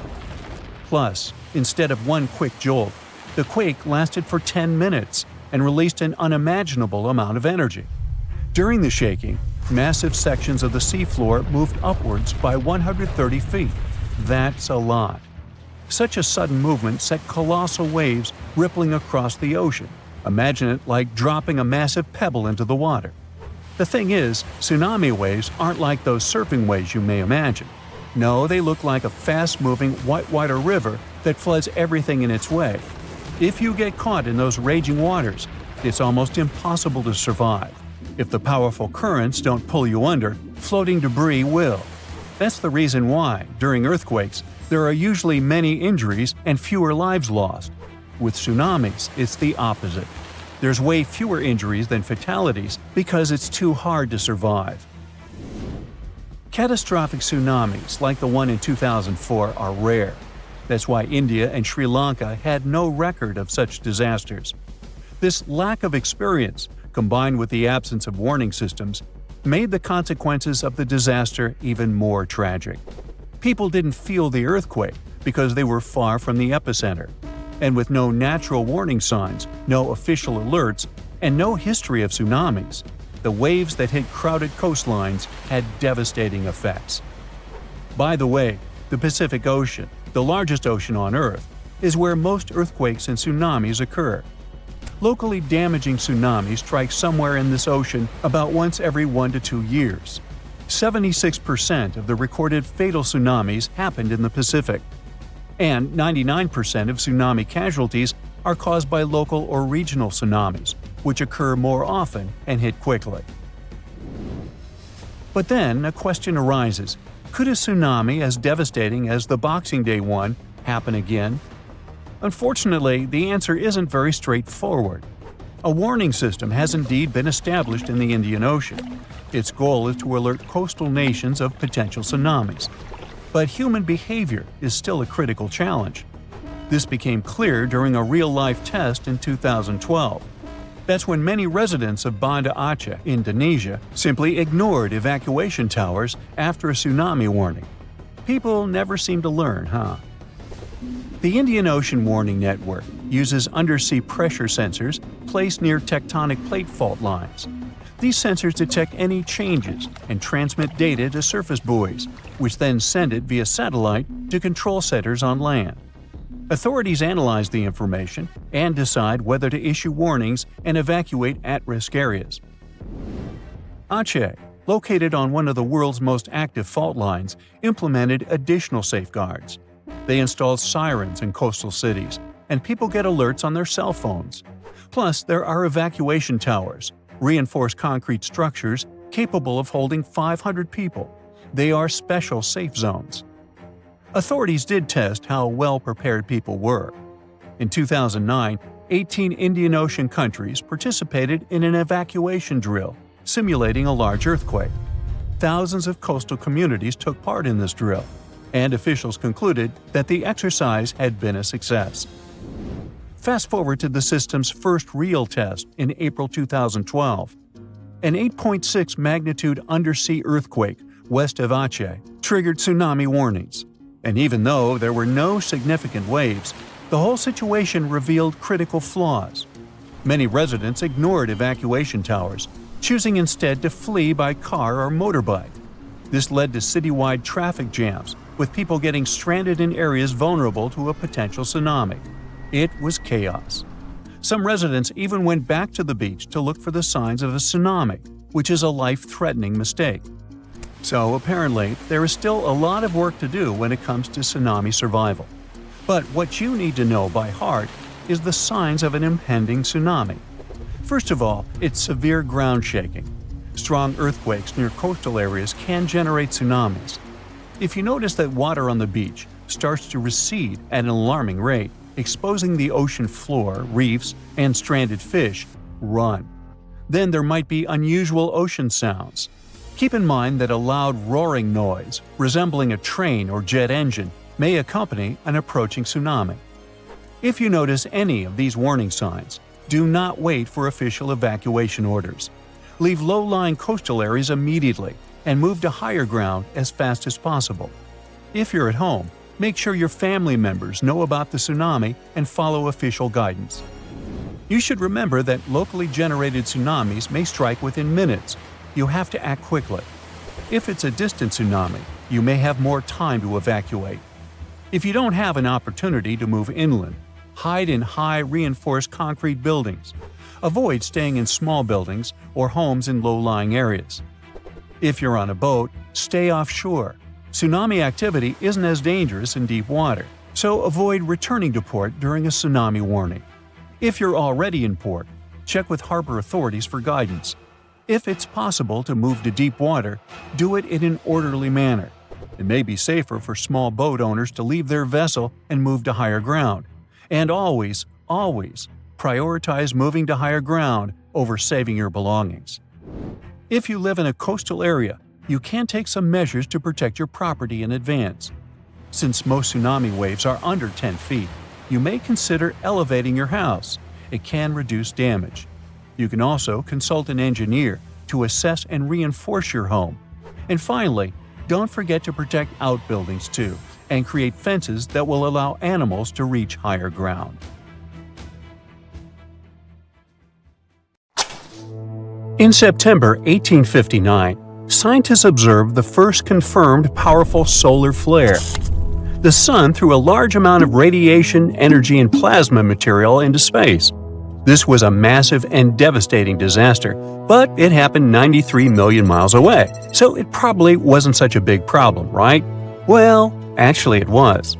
Plus, instead of one quick jolt, the quake lasted for 10 minutes and released an unimaginable amount of energy. During the shaking, massive sections of the seafloor moved upwards by 130 feet. That's a lot. Such a sudden movement set colossal waves rippling across the ocean. Imagine it like dropping a massive pebble into the water. The thing is, tsunami waves aren't like those surfing waves you may imagine. No, they look like a fast-moving whitewater river that floods everything in its way. If you get caught in those raging waters, it's almost impossible to survive. If the powerful currents don't pull you under, floating debris will. That's the reason why, during earthquakes, there are usually many injuries and fewer lives lost. With tsunamis, it's the opposite. There's way fewer injuries than fatalities because it's too hard to survive. Catastrophic tsunamis like the one in 2004 are rare. That's why India and Sri Lanka had no record of such disasters. This lack of experience, combined with the absence of warning systems, made the consequences of the disaster even more tragic. People didn't feel the earthquake because they were far from the epicenter. And with no natural warning signs, no official alerts, and no history of tsunamis, the waves that hit crowded coastlines had devastating effects. By the way, the Pacific Ocean, the largest ocean on Earth, is where most earthquakes and tsunamis occur. Locally damaging tsunamis strike somewhere in this ocean about once every 1 to 2 years. 76% of the recorded fatal tsunamis happened in the Pacific. And 99% of tsunami casualties are caused by local or regional tsunamis, which occur more often and hit quickly. But then a question arises: could a tsunami as devastating as the Boxing Day one happen again? Unfortunately, the answer isn't very straightforward. A warning system has indeed been established in the Indian Ocean. Its goal is to alert coastal nations of potential tsunamis. But human behavior is still a critical challenge. This became clear during a real-life test in 2012. That's when many residents of Banda Aceh, Indonesia, simply ignored evacuation towers after a tsunami warning. People never seem to learn, huh? The Indian Ocean Warning Network uses undersea pressure sensors placed near tectonic plate fault lines. These sensors detect any changes and transmit data to surface buoys, which then send it via satellite to control centers on land. Authorities analyze the information and decide whether to issue warnings and evacuate at-risk areas. Aceh, located on one of the world's most active fault lines, implemented additional safeguards. They installed sirens in coastal cities, and people get alerts on their cell phones. Plus, there are evacuation towers, reinforced concrete structures capable of holding 500 people. They are special safe zones. Authorities did test how well prepared people were. In 2009, 18 Indian Ocean countries participated in an evacuation drill, simulating a large earthquake. Thousands of coastal communities took part in this drill, and officials concluded that the exercise had been a success. Fast forward to the system's first real test in April 2012. An 8.6 magnitude undersea earthquake west of Aceh triggered tsunami warnings. And even though there were no significant waves, the whole situation revealed critical flaws. Many residents ignored evacuation towers, choosing instead to flee by car or motorbike. This led to citywide traffic jams, with people getting stranded in areas vulnerable to a potential tsunami. It was chaos. Some residents even went back to the beach to look for the signs of a tsunami, which is a life-threatening mistake. So apparently, there is still a lot of work to do when it comes to tsunami survival. But what you need to know by heart is the signs of an impending tsunami. First of all, it's severe ground shaking. Strong earthquakes near coastal areas can generate tsunamis. If you notice that water on the beach starts to recede at an alarming rate, exposing the ocean floor, reefs, and stranded fish, run. Then there might be unusual ocean sounds. Keep in mind that a loud roaring noise, resembling a train or jet engine, may accompany an approaching tsunami. If you notice any of these warning signs, do not wait for official evacuation orders. Leave low-lying coastal areas immediately and move to higher ground as fast as possible. If you're at home, make sure your family members know about the tsunami and follow official guidance. You should remember that locally generated tsunamis may strike within minutes. You have to act quickly. If it's a distant tsunami, you may have more time to evacuate. If you don't have an opportunity to move inland, hide in high reinforced concrete buildings. Avoid staying in small buildings or homes in low-lying areas. If you're on a boat, stay offshore. Tsunami activity isn't as dangerous in deep water, so avoid returning to port during a tsunami warning. If you're already in port, check with harbor authorities for guidance. If it's possible to move to deep water, do it in an orderly manner. It may be safer for small boat owners to leave their vessel and move to higher ground. And always, prioritize moving to higher ground over saving your belongings. If you live in a coastal area, you can take some measures to protect your property in advance. Since most tsunami waves are under 10 feet, you may consider elevating your house. It can reduce damage. You can also consult an engineer to assess and reinforce your home. And finally, don't forget to protect outbuildings too, and create fences that will allow animals to reach higher ground. In September 1859, scientists observed the first confirmed powerful solar flare. The sun threw a large amount of radiation, energy, and plasma material into space. This was a massive and devastating disaster, but it happened 93 million miles away, so it probably wasn't such a big problem, right? Well, actually it was.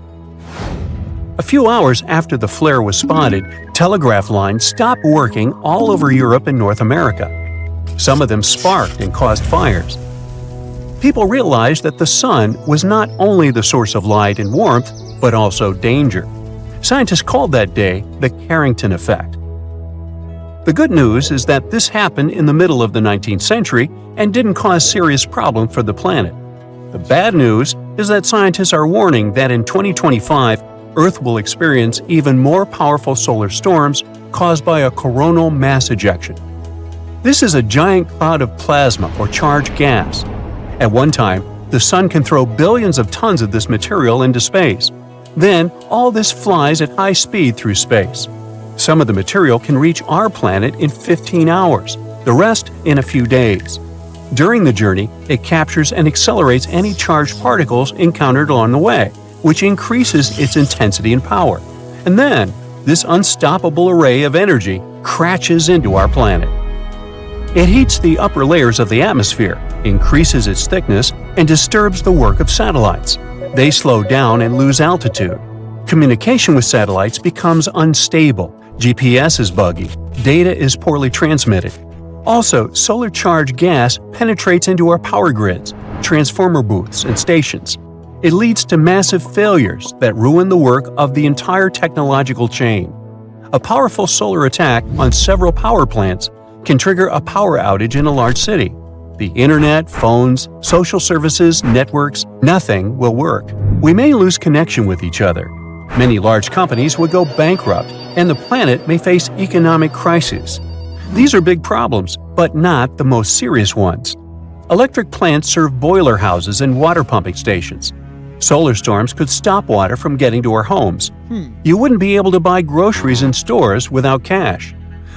A few hours after the flare was spotted, telegraph lines stopped working all over Europe and North America. Some of them sparked and caused fires. People realized that the sun was not only the source of light and warmth, but also danger. Scientists called that day the Carrington effect. The good news is that this happened in the middle of the 19th century and didn't cause serious problems for the planet. The bad news is that scientists are warning that in 2025, Earth will experience even more powerful solar storms caused by a coronal mass ejection. This is a giant cloud of plasma or charged gas. At one time, the sun can throw billions of tons of this material into space. Then, all this flies at high speed through space. Some of the material can reach our planet in 15 hours, the rest in a few days. During the journey, it captures and accelerates any charged particles encountered along the way, which increases its intensity and power. And then, this unstoppable array of energy crashes into our planet. It heats the upper layers of the atmosphere, increases its thickness, and disturbs the work of satellites. They slow down and lose altitude. Communication with satellites becomes unstable, GPS is buggy, data is poorly transmitted. Also, solar charged gas penetrates into our power grids, transformer booths, and stations. It leads to massive failures that ruin the work of the entire technological chain. A powerful solar attack on several power plants can trigger a power outage in a large city. The internet, phones, social services, networks, nothing will work. We may lose connection with each other. Many large companies would go bankrupt, and the planet may face economic crises. These are big problems, but not the most serious ones. Electric plants serve boiler houses and water pumping stations. Solar storms could stop water from getting to our homes. You wouldn't be able to buy groceries in stores without cash.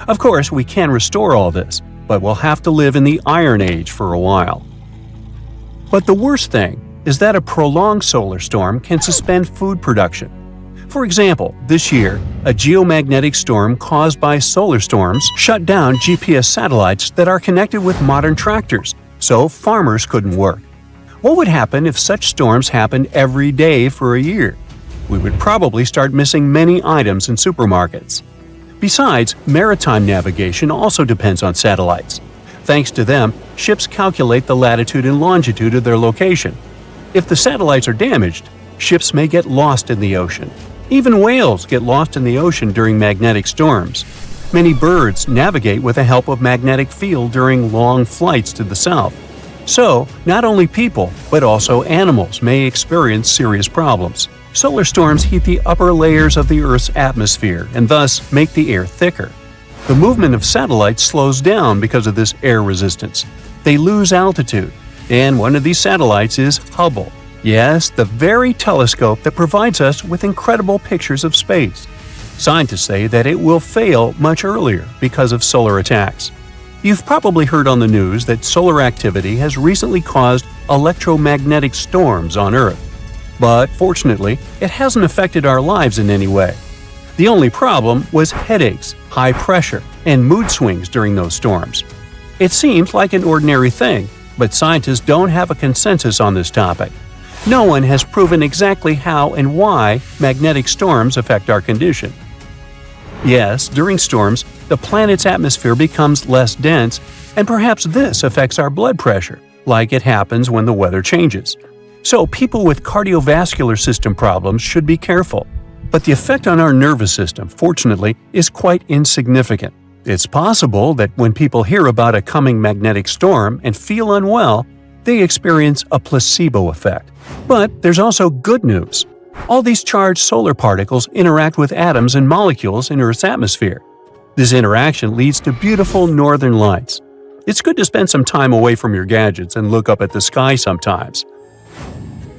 Of course, we can restore all this, but we'll have to live in the Iron Age for a while. But the worst thing is that a prolonged solar storm can suspend food production. For example, this year, a geomagnetic storm caused by solar storms shut down GPS satellites that are connected with modern tractors, so farmers couldn't work. What would happen if such storms happened every day for a year? We would probably start missing many items in supermarkets. Besides, maritime navigation also depends on satellites. Thanks to them, ships calculate the latitude and longitude of their location. If the satellites are damaged, ships may get lost in the ocean. Even whales get lost in the ocean during magnetic storms. Many birds navigate with the help of magnetic field during long flights to the south. So, not only people, but also animals may experience serious problems. Solar storms heat the upper layers of the Earth's atmosphere and thus make the air thicker. The movement of satellites slows down because of this air resistance. They lose altitude, and one of these satellites is Hubble. Yes, the very telescope that provides us with incredible pictures of space. Scientists say that it will fail much earlier because of solar attacks. You've probably heard on the news that solar activity has recently caused electromagnetic storms on Earth. But fortunately, it hasn't affected our lives in any way. The only problem was headaches, high pressure, and mood swings during those storms. It seems like an ordinary thing, but scientists don't have a consensus on this topic. No one has proven exactly how and why magnetic storms affect our condition. Yes, during storms, the planet's atmosphere becomes less dense, and perhaps this affects our blood pressure, like it happens when the weather changes. So people with cardiovascular system problems should be careful. But the effect on our nervous system, fortunately, is quite insignificant. It's possible that when people hear about a coming magnetic storm and feel unwell, they experience a placebo effect. But there's also good news. All these charged solar particles interact with atoms and molecules in Earth's atmosphere. This interaction leads to beautiful northern lights. It's good to spend some time away from your gadgets and look up at the sky sometimes.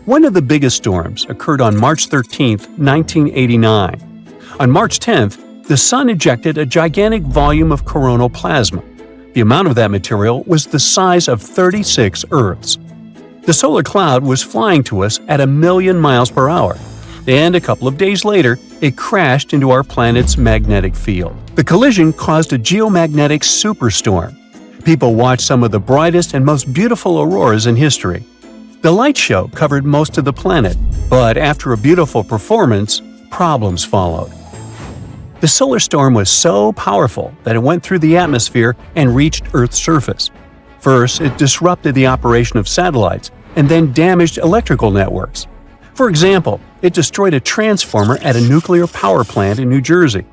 One of the biggest storms occurred on March 13, 1989. On March 10th, the Sun ejected a gigantic volume of coronal plasma. The amount of that material was the size of 36 Earths. The solar cloud was flying to us at 1,000,000 miles per hour, and a couple of days later, it crashed into our planet's magnetic field. The collision caused a geomagnetic superstorm. People watched some of the brightest and most beautiful auroras in history. The light show covered most of the planet, but after a beautiful performance, problems followed. The solar storm was so powerful that it went through the atmosphere and reached Earth's surface. First, it disrupted the operation of satellites and then damaged electrical networks. For example, it destroyed a transformer at a nuclear power plant in New Jersey.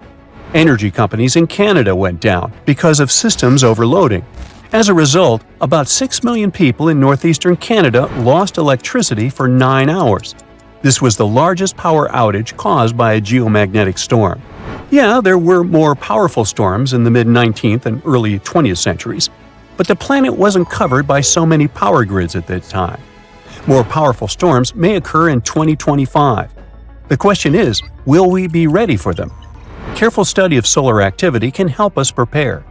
Energy companies in Canada went down because of systems overloading. As a result, about 6 million people in northeastern Canada lost electricity for 9 hours. This was the largest power outage caused by a geomagnetic storm. Yeah, there were more powerful storms in the mid-19th and early 20th centuries, but the planet wasn't covered by so many power grids at that time. More powerful storms may occur in 2025. The question is, will we be ready for them? Careful study of solar activity can help us prepare.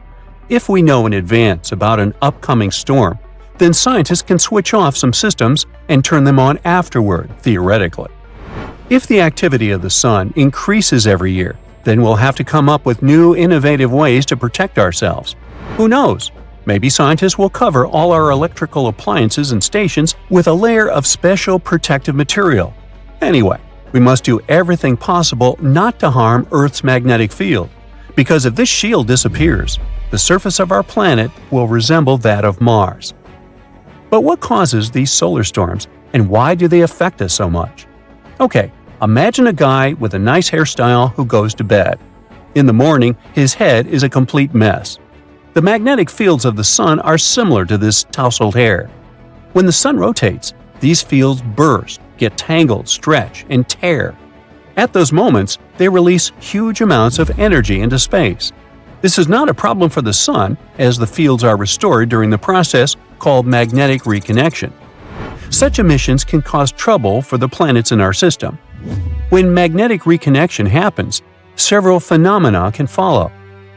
If we know in advance about an upcoming storm, then scientists can switch off some systems and turn them on afterward, theoretically. If the activity of the sun increases every year, then we'll have to come up with new innovative ways to protect ourselves. Who knows? Maybe scientists will cover all our electrical appliances and stations with a layer of special protective material. Anyway, we must do everything possible not to harm Earth's magnetic field, because if this shield disappears, the surface of our planet will resemble that of Mars. But what causes these solar storms, and why do they affect us so much? Okay, imagine a guy with a nice hairstyle who goes to bed. In the morning, his head is a complete mess. The magnetic fields of the sun are similar to this tousled hair. When the sun rotates, these fields burst, get tangled, stretch, and tear. At those moments, they release huge amounts of energy into space. This is not a problem for the Sun, as the fields are restored during the process called magnetic reconnection. Such emissions can cause trouble for the planets in our system. When magnetic reconnection happens, several phenomena can follow.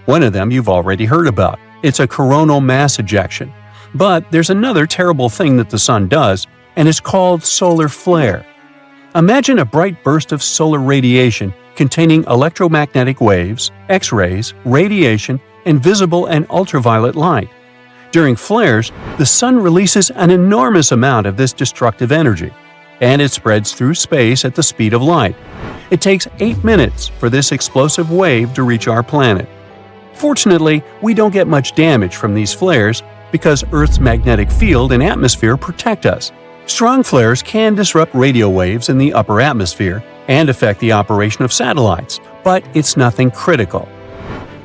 One of them you've already heard about. It's a coronal mass ejection. But there's another terrible thing that the Sun does, and it's called solar flare. Imagine a bright burst of solar radiation containing electromagnetic waves, X-rays, radiation, and visible and ultraviolet light. During flares, the Sun releases an enormous amount of this destructive energy, and it spreads through space at the speed of light. It takes 8 minutes for this explosive wave to reach our planet. Fortunately, we don't get much damage from these flares because Earth's magnetic field and atmosphere protect us. Strong flares can disrupt radio waves in the upper atmosphere and affect the operation of satellites, but it's nothing critical.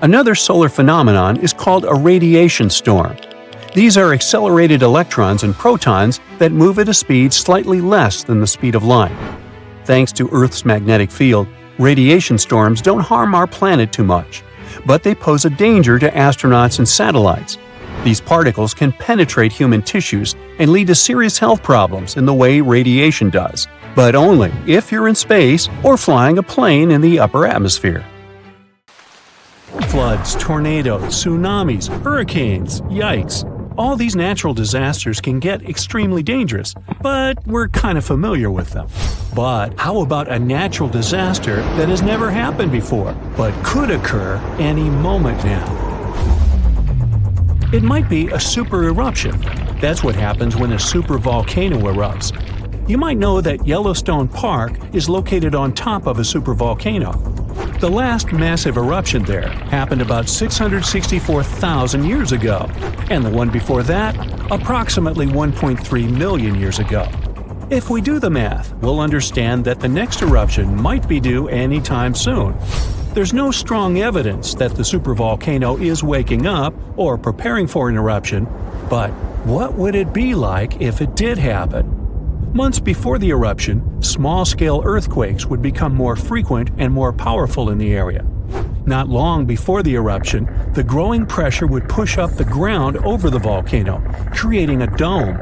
Another solar phenomenon is called a radiation storm. These are accelerated electrons and protons that move at a speed slightly less than the speed of light. Thanks to Earth's magnetic field, radiation storms don't harm our planet too much, but they pose a danger to astronauts and satellites. These particles can penetrate human tissues and lead to serious health problems in the way radiation does, but only if you're in space or flying a plane in the upper atmosphere. Floods, tornadoes, tsunamis, hurricanes, yikes. All these natural disasters can get extremely dangerous, but we're kind of familiar with them. But how about a natural disaster that has never happened before, but could occur any moment now? It might be a super eruption. That's what happens when a supervolcano erupts. You might know that Yellowstone Park is located on top of a supervolcano. The last massive eruption there happened about 664,000 years ago, and the one before that, approximately 1.3 million years ago. If we do the math, we'll understand that the next eruption might be due anytime soon. There's no strong evidence that the supervolcano is waking up or preparing for an eruption, but what would it be like if it did happen? Months before the eruption, small-scale earthquakes would become more frequent and more powerful in the area. Not long before the eruption, the growing pressure would push up the ground over the volcano, creating a dome.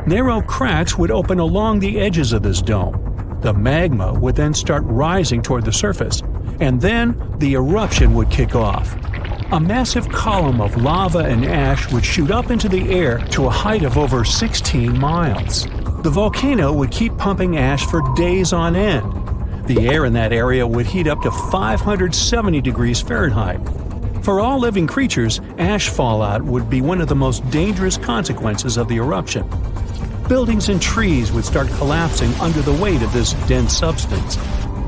Narrow cracks would open along the edges of this dome. The magma would then start rising toward the surface, and then the eruption would kick off. A massive column of lava and ash would shoot up into the air to a height of over 16 miles. The volcano would keep pumping ash for days on end. The air in that area would heat up to 570 degrees Fahrenheit. For all living creatures, ash fallout would be one of the most dangerous consequences of the eruption. Buildings and trees would start collapsing under the weight of this dense substance.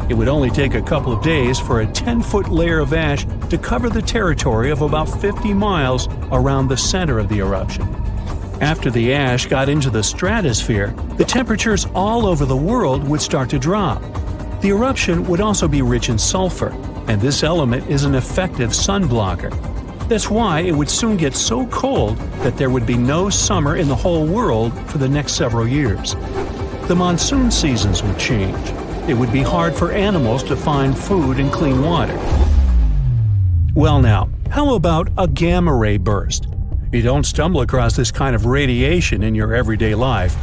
It would only take a couple of days for a 10-foot layer of ash to cover the territory of about 50 miles around the center of the eruption. After the ash got into the stratosphere, the temperatures all over the world would start to drop. The eruption would also be rich in sulfur, and this element is an effective sun blocker. That's why it would soon get so cold that there would be no summer in the whole world for the next several years. The monsoon seasons would change. It would be hard for animals to find food and clean water. Well now, how about a gamma ray burst? You don't stumble across this kind of radiation in your everyday life.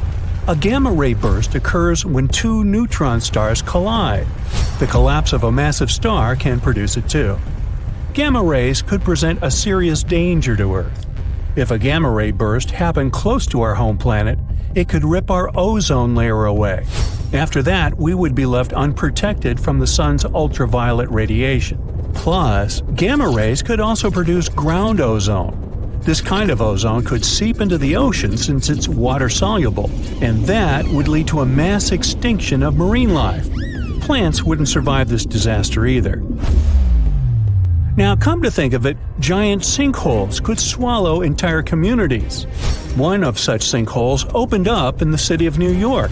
A gamma ray burst occurs when two neutron stars collide. The collapse of a massive star can produce it too. Gamma rays could present a serious danger to Earth. If a gamma ray burst happened close to our home planet, it could rip our ozone layer away. After that, we would be left unprotected from the sun's ultraviolet radiation. Plus, gamma rays could also produce ground ozone. This kind of ozone could seep into the ocean since it's water-soluble, and that would lead to a mass extinction of marine life. Plants wouldn't survive this disaster either. Now, come to think of it, giant sinkholes could swallow entire communities. One of such sinkholes opened up in the city of New York.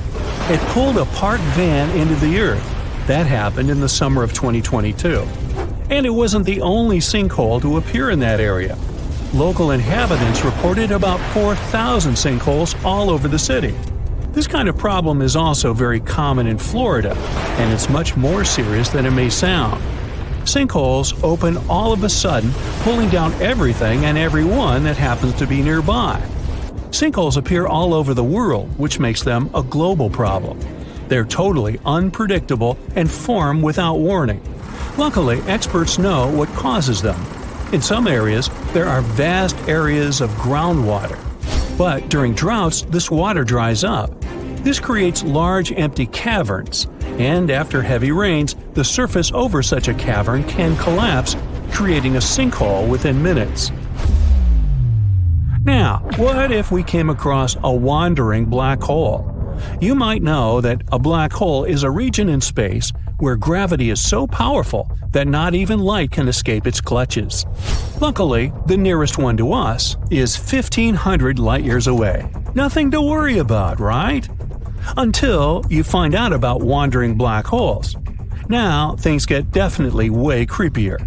It pulled a parked van into the earth. That happened in the summer of 2022. And it wasn't the only sinkhole to appear in that area. Local inhabitants reported about 4,000 sinkholes all over the city. This kind of problem is also very common in Florida, and it's much more serious than it may sound. Sinkholes open all of a sudden, pulling down everything and everyone that happens to be nearby. Sinkholes appear all over the world, which makes them a global problem. They're totally unpredictable and form without warning. Luckily, experts know what causes them. In some areas, there are vast areas of groundwater. But during droughts, this water dries up. This creates large empty caverns, and after heavy rains, the surface over such a cavern can collapse, creating a sinkhole within minutes. Now, what if we came across a wandering black hole? You might know that a black hole is a region in space where gravity is so powerful that not even light can escape its clutches. Luckily, the nearest one to us is 1,500 light-years away. Nothing to worry about, right? Until you find out about wandering black holes. Now, things get definitely way creepier.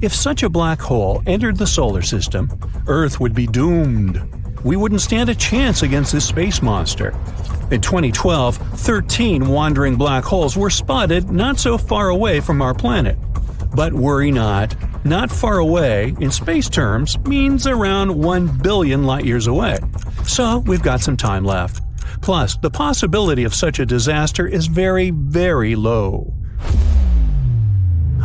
If such a black hole entered the solar system, Earth would be doomed. We wouldn't stand a chance against this space monster. In 2012, 13 wandering black holes were spotted not so far away from our planet. But worry not. Not far away, in space terms, means around 1 billion light-years away. So we've got some time left. Plus, the possibility of such a disaster is very, very low.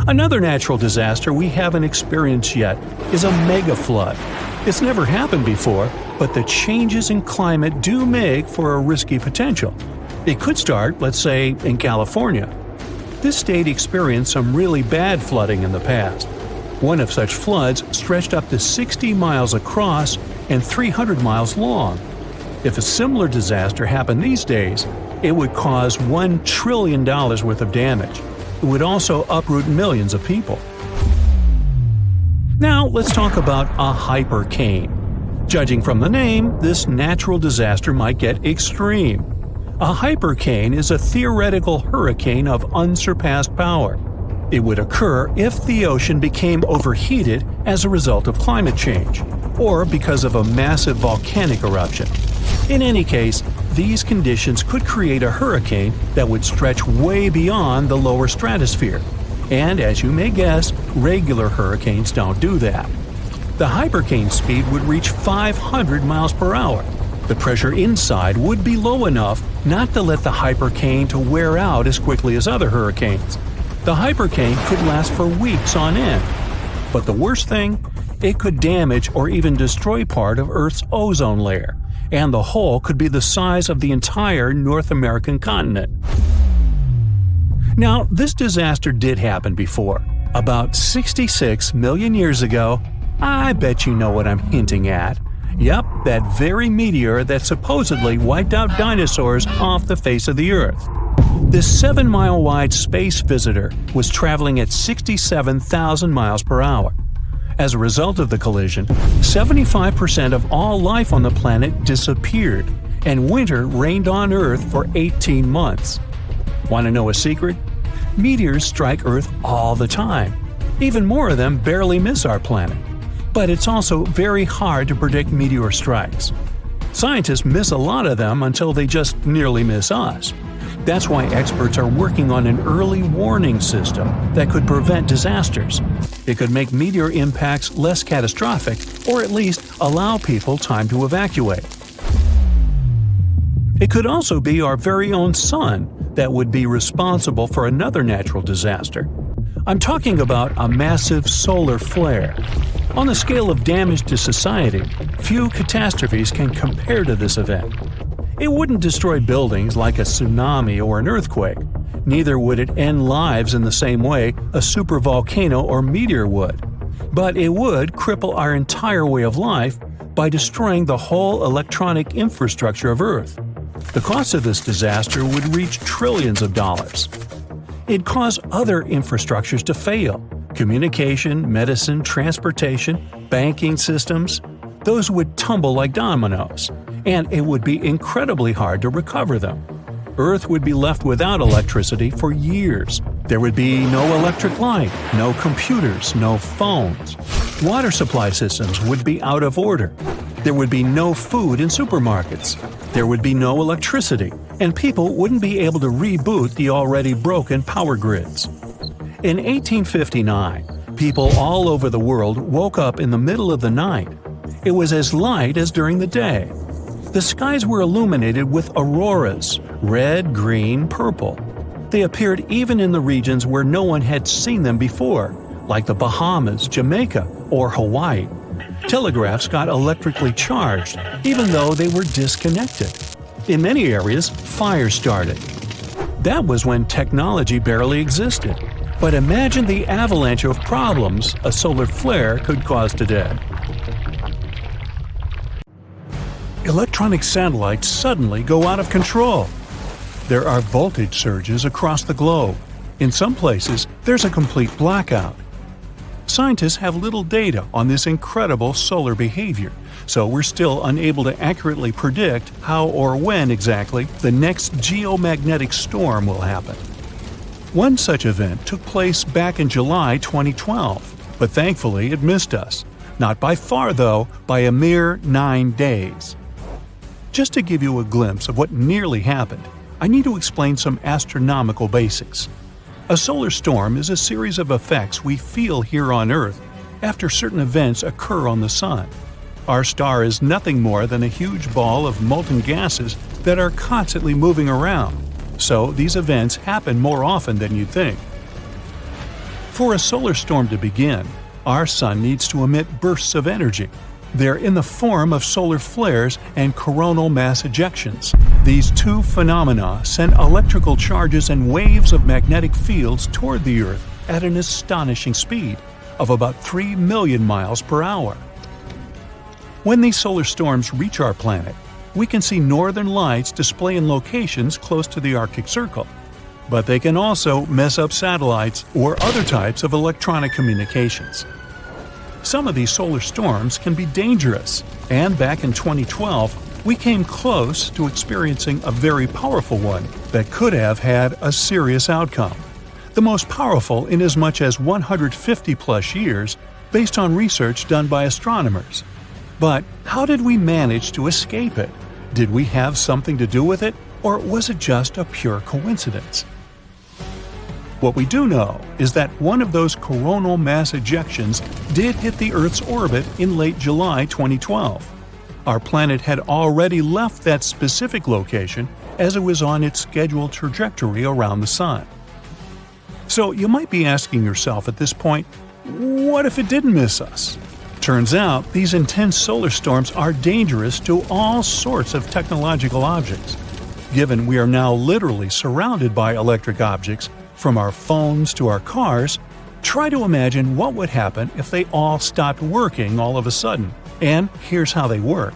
Another natural disaster we haven't experienced yet is a mega flood. It's never happened before, but the changes in climate do make for a risky potential. It could start, let's say, in California. This state experienced some really bad flooding in the past. One of such floods stretched up to 60 miles across and 300 miles long. If a similar disaster happened these days, it would cause $1 trillion worth of damage. It would also uproot millions of people. Now let's talk about a hypercane. Judging from the name, this natural disaster might get extreme. A hypercane is a theoretical hurricane of unsurpassed power. It would occur if the ocean became overheated as a result of climate change, or because of a massive volcanic eruption. In any case, these conditions could create a hurricane that would stretch way beyond the lower stratosphere. And as you may guess, regular hurricanes don't do that. The hypercane speed would reach 500 miles per hour. The pressure inside would be low enough not to let the hypercane to wear out as quickly as other hurricanes. The hypercane could last for weeks on end. But the worst thing? It could damage or even destroy part of Earth's ozone layer, and the hole could be the size of the entire North American continent. Now, this disaster did happen before. About 66 million years ago. I bet you know what I'm hinting at. Yep, that very meteor that supposedly wiped out dinosaurs off the face of the Earth. This 7-mile-wide space visitor was traveling at 67,000 miles per hour. As a result of the collision, 75% of all life on the planet disappeared, and winter reigned on Earth for 18 months. Want to know a secret? Meteors strike Earth all the time. Even more of them barely miss our planet. But it's also very hard to predict meteor strikes. Scientists miss a lot of them until they just nearly miss us. That's why experts are working on an early warning system that could prevent disasters. It could make meteor impacts less catastrophic, or at least allow people time to evacuate. It could also be our very own sun that would be responsible for another natural disaster. I'm talking about a massive solar flare. On the scale of damage to society, few catastrophes can compare to this event. It wouldn't destroy buildings like a tsunami or an earthquake. Neither would it end lives in the same way a supervolcano or meteor would. But it would cripple our entire way of life by destroying the whole electronic infrastructure of Earth. The cost of this disaster would reach trillions of dollars. It'd cause other infrastructures to fail. Communication, medicine, transportation, banking systems, those would tumble like dominoes, and it would be incredibly hard to recover them. Earth would be left without electricity for years. There would be no electric light, no computers, no phones. Water supply systems would be out of order. There would be no food in supermarkets. There would be no electricity, and people wouldn't be able to reboot the already broken power grids. In 1859, people all over the world woke up in the middle of the night. It was as light as during the day. The skies were illuminated with auroras, red, green, purple. They appeared even in the regions where no one had seen them before, like the Bahamas, Jamaica, or Hawaii. Telegraphs got electrically charged, even though they were disconnected. In many areas, fires started. That was when technology barely existed. But imagine the avalanche of problems a solar flare could cause today. Electronic satellites suddenly go out of control. There are voltage surges across the globe. In some places, there's a complete blackout. Scientists have little data on this incredible solar behavior, so we're still unable to accurately predict how or when exactly the next geomagnetic storm will happen. One such event took place back in July 2012, but thankfully it missed us. Not by far, though, by a mere 9 days. Just to give you a glimpse of what nearly happened, I need to explain some astronomical basics. A solar storm is a series of effects we feel here on Earth after certain events occur on the Sun. Our star is nothing more than a huge ball of molten gases that are constantly moving around, so these events happen more often than you'd think. For a solar storm to begin, our Sun needs to emit bursts of energy. They're in the form of solar flares and coronal mass ejections. These two phenomena send electrical charges and waves of magnetic fields toward the Earth at an astonishing speed of about 3 million miles per hour. When these solar storms reach our planet, we can see northern lights display in locations close to the Arctic Circle. But they can also mess up satellites or other types of electronic communications. Some of these solar storms can be dangerous, and back in 2012, we came close to experiencing a very powerful one that could have had a serious outcome. The most powerful in as much as 150-plus years, based on research done by astronomers. But how did we manage to escape it? Did we have something to do with it, or was it just a pure coincidence? What we do know is that one of those coronal mass ejections did hit the Earth's orbit in late July 2012. Our planet had already left that specific location as it was on its scheduled trajectory around the Sun. So you might be asking yourself at this point, what if it didn't miss us? Turns out these intense solar storms are dangerous to all sorts of technological objects. Given we are now literally surrounded by electric objects, from our phones to our cars, try to imagine what would happen if they all stopped working all of a sudden. And here's how they work.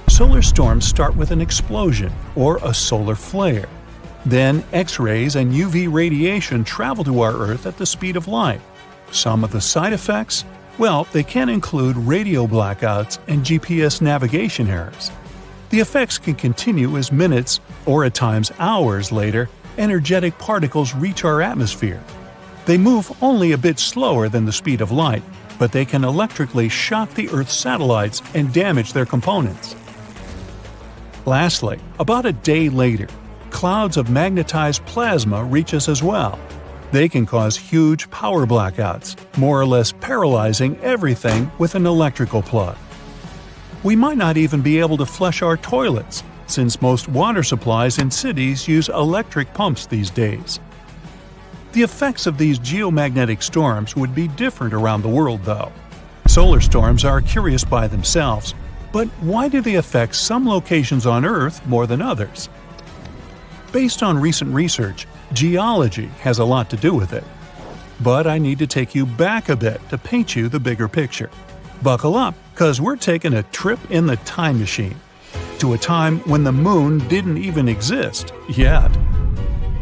Solar storms start with an explosion, or a solar flare. Then X-rays and UV radiation travel to our Earth at the speed of light. Some of the side effects? Well, they can include radio blackouts and GPS navigation errors. The effects can continue as minutes, or at times hours later, energetic particles reach our atmosphere. They move only a bit slower than the speed of light, but they can electrically shock the Earth's satellites and damage their components. Lastly, about a day later, clouds of magnetized plasma reach us as well. They can cause huge power blackouts, more or less paralyzing everything with an electrical plug. We might not even be able to flush our toilets, since most water supplies in cities use electric pumps these days. The effects of these geomagnetic storms would be different around the world, though. Solar storms are curious by themselves, but why do they affect some locations on Earth more than others? Based on recent research, geology has a lot to do with it. But I need to take you back a bit to paint you the bigger picture. Buckle up, because we're taking a trip in the time machine to a time when the moon didn't even exist yet.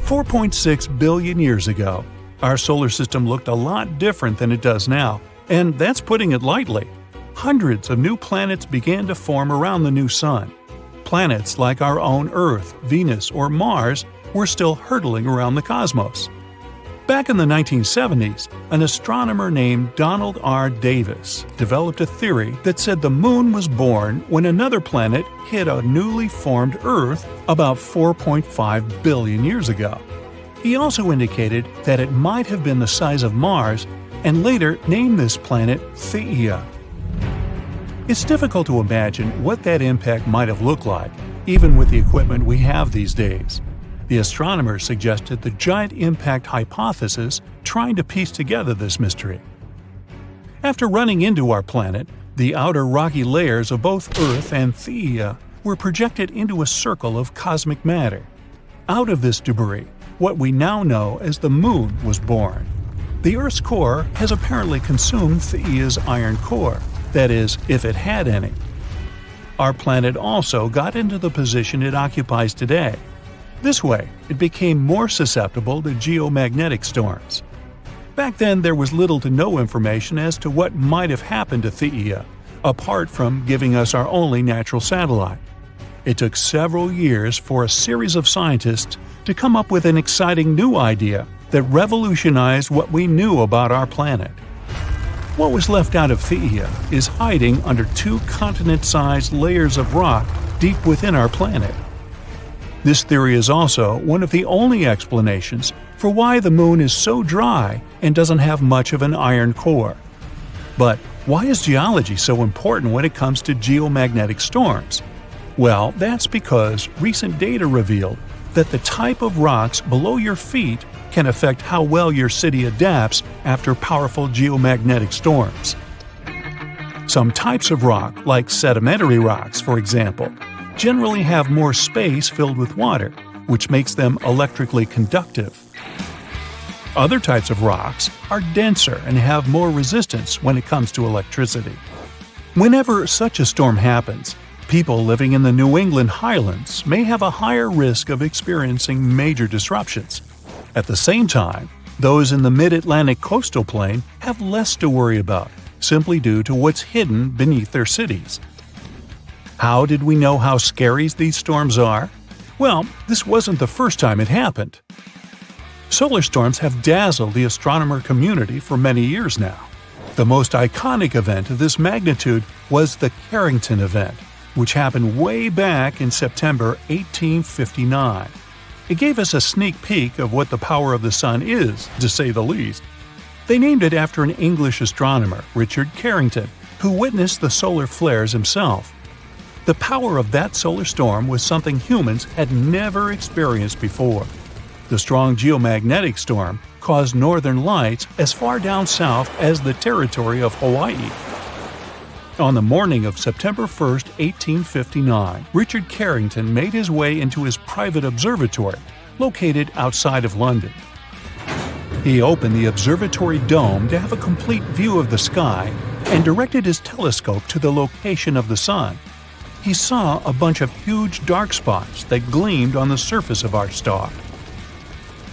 4.6 billion years ago, our solar system looked a lot different than it does now, and that's putting it lightly. Hundreds of new planets began to form around the new sun. Planets like our own Earth, Venus, or Mars were still hurtling around the cosmos. Back in the 1970s, an astronomer named Donald R. Davis developed a theory that said the moon was born when another planet hit a newly formed Earth about 4.5 billion years ago. He also indicated that it might have been the size of Mars and later named this planet Theia. It's difficult to imagine what that impact might have looked like, even with the equipment we have these days. The astronomers suggested the giant impact hypothesis, trying to piece together this mystery. After running into our planet, the outer rocky layers of both Earth and Theia were projected into a circle of cosmic matter. Out of this debris, what we now know as the Moon was born. The Earth's core has apparently consumed Theia's iron core, that is, if it had any. Our planet also got into the position it occupies today. This way, it became more susceptible to geomagnetic storms. Back then, there was little to no information as to what might have happened to Theia, apart from giving us our only natural satellite. It took several years for a series of scientists to come up with an exciting new idea that revolutionized what we knew about our planet. What was left out of Theia is hiding under 2 continent-sized layers of rock deep within our planet. This theory is also one of the only explanations for why the Moon is so dry and doesn't have much of an iron core. But why is geology so important when it comes to geomagnetic storms? Well, that's because recent data revealed that the type of rocks below your feet can affect how well your city adapts after powerful geomagnetic storms. Some types of rock, like sedimentary rocks for example, generally have more space filled with water, which makes them electrically conductive. Other types of rocks are denser and have more resistance when it comes to electricity. Whenever such a storm happens, people living in the New England highlands may have a higher risk of experiencing major disruptions. At the same time, those in the mid-Atlantic coastal plain have less to worry about, simply due to what's hidden beneath their cities. How did we know how scary these storms are? Well, this wasn't the first time it happened. Solar storms have dazzled the astronomer community for many years now. The most iconic event of this magnitude was the Carrington event, which happened way back in September 1859. It gave us a sneak peek of what the power of the Sun is, to say the least. They named it after an English astronomer, Richard Carrington, who witnessed the solar flares himself. The power of that solar storm was something humans had never experienced before. The strong geomagnetic storm caused northern lights as far down south as the territory of Hawaii. On the morning of September 1, 1859, Richard Carrington made his way into his private observatory, located outside of London. He opened the observatory dome to have a complete view of the sky and directed his telescope to the location of the Sun. He saw a bunch of huge dark spots that gleamed on the surface of our star.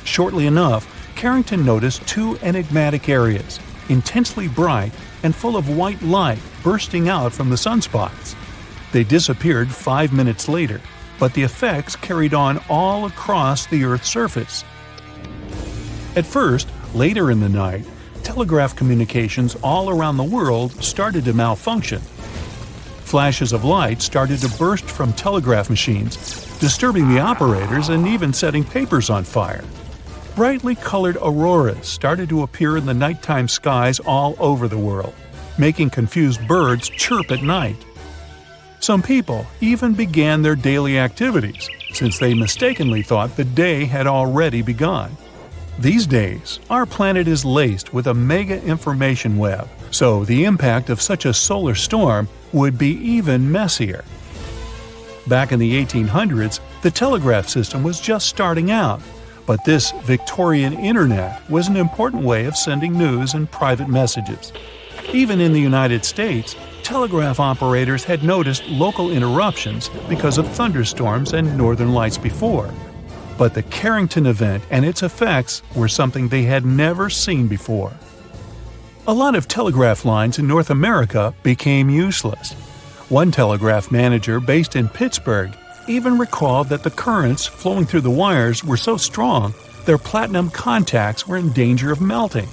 Shortly enough, Carrington noticed 2 enigmatic areas, intensely bright and full of white light bursting out from the sunspots. They disappeared 5 minutes later, but the effects carried on all across the Earth's surface. At first, later in the night, telegraph communications all around the world started to malfunction. Flashes of light started to burst from telegraph machines, disturbing the operators and even setting papers on fire. Brightly colored auroras started to appear in the nighttime skies all over the world, making confused birds chirp at night. Some people even began their daily activities, since they mistakenly thought the day had already begun. These days, our planet is laced with a mega information web, so the impact of such a solar storm would be even messier. Back in the 1800s, the telegraph system was just starting out, but this Victorian internet was an important way of sending news and private messages. Even in the United States, telegraph operators had noticed local interruptions because of thunderstorms and northern lights before. But the Carrington event and its effects were something they had never seen before. A lot of telegraph lines in North America became useless. One telegraph manager based in Pittsburgh even recalled that the currents flowing through the wires were so strong their platinum contacts were in danger of melting.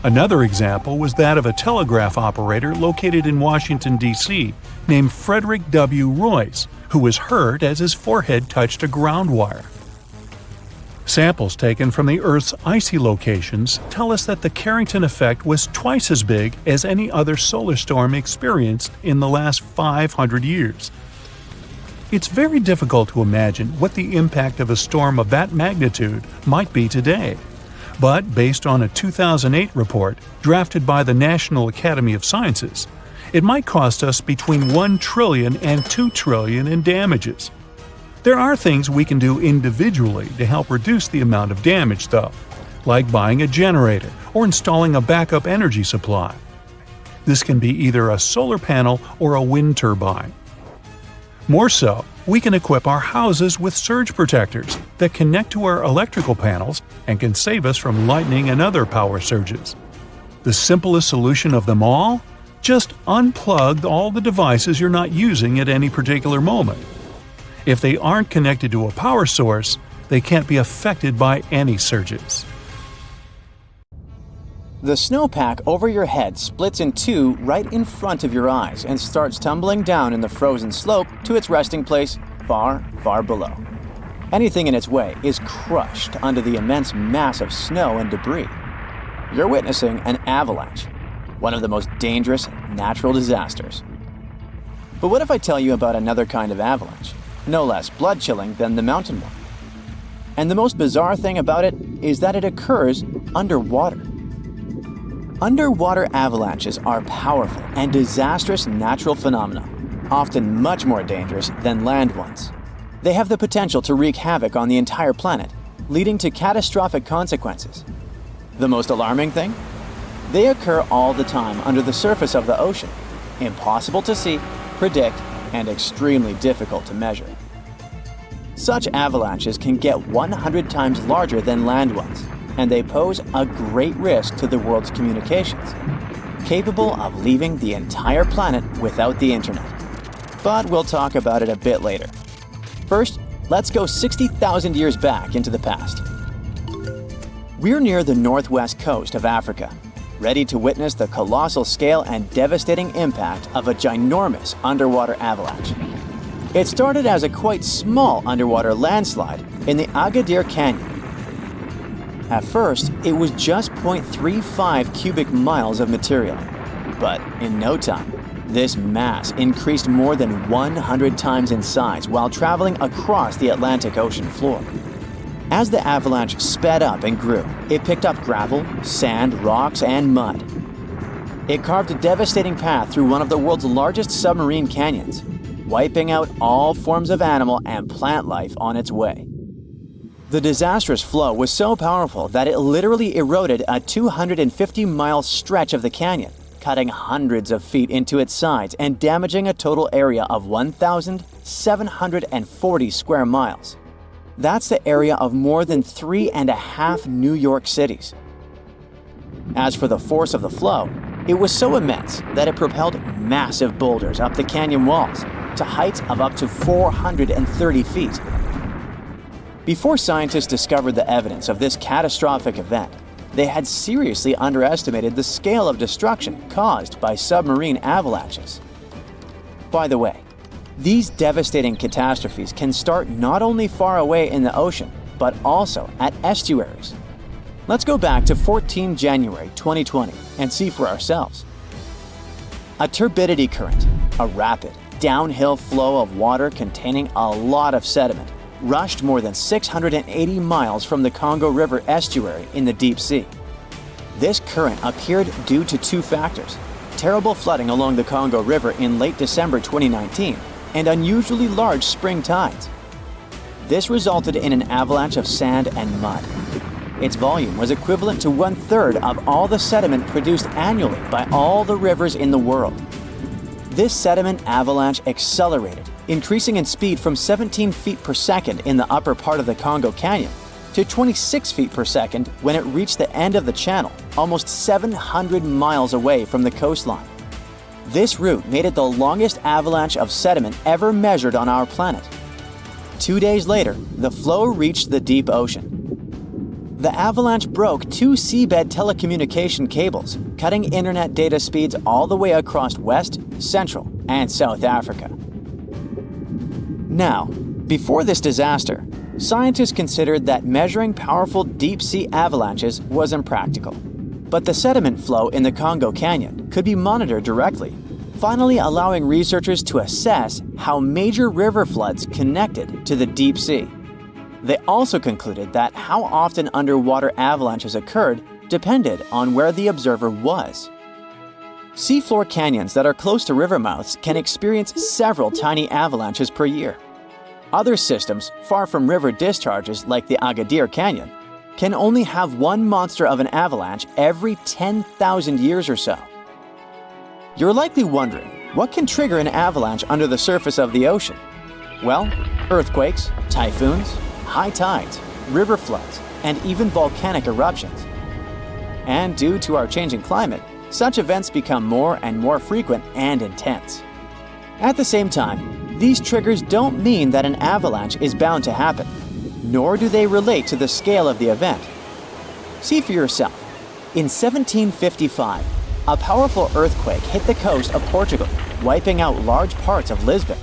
Another example was that of a telegraph operator located in Washington, D.C., named Frederick W. Royce, who was hurt as his forehead touched a ground wire. Samples taken from the Earth's icy locations tell us that the Carrington effect was twice as big as any other solar storm experienced in the last 500 years. It's very difficult to imagine what the impact of a storm of that magnitude might be today. But based on a 2008 report drafted by the National Academy of Sciences, it might cost us between $1 trillion and $2 trillion in damages. There are things we can do individually to help reduce the amount of damage, though, like buying a generator or installing a backup energy supply. This can be either a solar panel or a wind turbine. More so, we can equip our houses with surge protectors that connect to our electrical panels and can save us from lightning and other power surges. The simplest solution of them all? Just unplug all the devices you're not using at any particular moment. If they aren't connected to a power source, they can't be affected by any surges. The snowpack over your head splits in two right in front of your eyes and starts tumbling down in the frozen slope to its resting place far, far below. Anything in its way is crushed under the immense mass of snow and debris. You're witnessing an avalanche, one of the most dangerous natural disasters. But what if I tell you about another kind of avalanche, no less blood-chilling than the mountain one? And the most bizarre thing about it is that it occurs underwater. Underwater avalanches are powerful and disastrous natural phenomena, often much more dangerous than land ones. They have the potential to wreak havoc on the entire planet, leading to catastrophic consequences. The most alarming thing? They occur all the time under the surface of the ocean, impossible to see, predict, and extremely difficult to measure. Such avalanches can get 100 times larger than land ones, and they pose a great risk to the world's communications, capable of leaving the entire planet without the internet. But we'll talk about it a bit later. First, let's go 60,000 years back into the past. We're near the northwest coast of Africa, ready to witness the colossal scale and devastating impact of a ginormous underwater avalanche. It started as a quite small underwater landslide in the Agadir Canyon. At first, it was just 0.35 cubic miles of material, but in no time, this mass increased more than 100 times in size while traveling across the Atlantic Ocean floor. As the avalanche sped up and grew, it picked up gravel, sand, rocks, and mud. It carved a devastating path through one of the world's largest submarine canyons, wiping out all forms of animal and plant life on its way. The disastrous flow was so powerful that it literally eroded a 250-mile stretch of the canyon, cutting hundreds of feet into its sides and damaging a total area of 1,740 square miles. That's the area of more than 3.5 New York cities. As for the force of the flow, it was so immense that it propelled massive boulders up the canyon walls to heights of up to 430 feet. Before scientists discovered the evidence of this catastrophic event, they had seriously underestimated the scale of destruction caused by submarine avalanches. By the way, these devastating catastrophes can start not only far away in the ocean, but also at estuaries. Let's go back to 14 January 2020 and see for ourselves. A turbidity current, a rapid, downhill flow of water containing a lot of sediment, rushed more than 680 miles from the Congo River estuary in the deep sea. This current appeared due to two factors: terrible flooding along the Congo River in late December 2019 and unusually large spring tides. This resulted in an avalanche of sand and mud. Its volume was equivalent to 1/3 of all the sediment produced annually by all the rivers in the world. This sediment avalanche accelerated, increasing in speed from 17 feet per second in the upper part of the Congo Canyon to 26 feet per second when it reached the end of the channel, almost 700 miles away from the coastline. This route made it the longest avalanche of sediment ever measured on our planet. 2 days later, the flow reached the deep ocean. The avalanche broke 2 seabed telecommunication cables, cutting internet data speeds all the way across West, Central, and South Africa. Now, before this disaster, scientists considered that measuring powerful deep-sea avalanches was impractical. But the sediment flow in the Congo Canyon could be monitored directly, finally allowing researchers to assess how major river floods connected to the deep sea. They also concluded that how often underwater avalanches occurred depended on where the observer was. Seafloor canyons that are close to river mouths can experience several tiny avalanches per year. Other systems, far from river discharges like the Agadir Canyon, can only have one monster of an avalanche every 10,000 years or so. You're likely wondering, what can trigger an avalanche under the surface of the ocean? Well, earthquakes, typhoons, high tides, river floods, and even volcanic eruptions. And due to our changing climate, such events become more and more frequent and intense. At the same time, these triggers don't mean that an avalanche is bound to happen, nor do they relate to the scale of the event. See for yourself. In 1755, a powerful earthquake hit the coast of Portugal, wiping out large parts of Lisbon.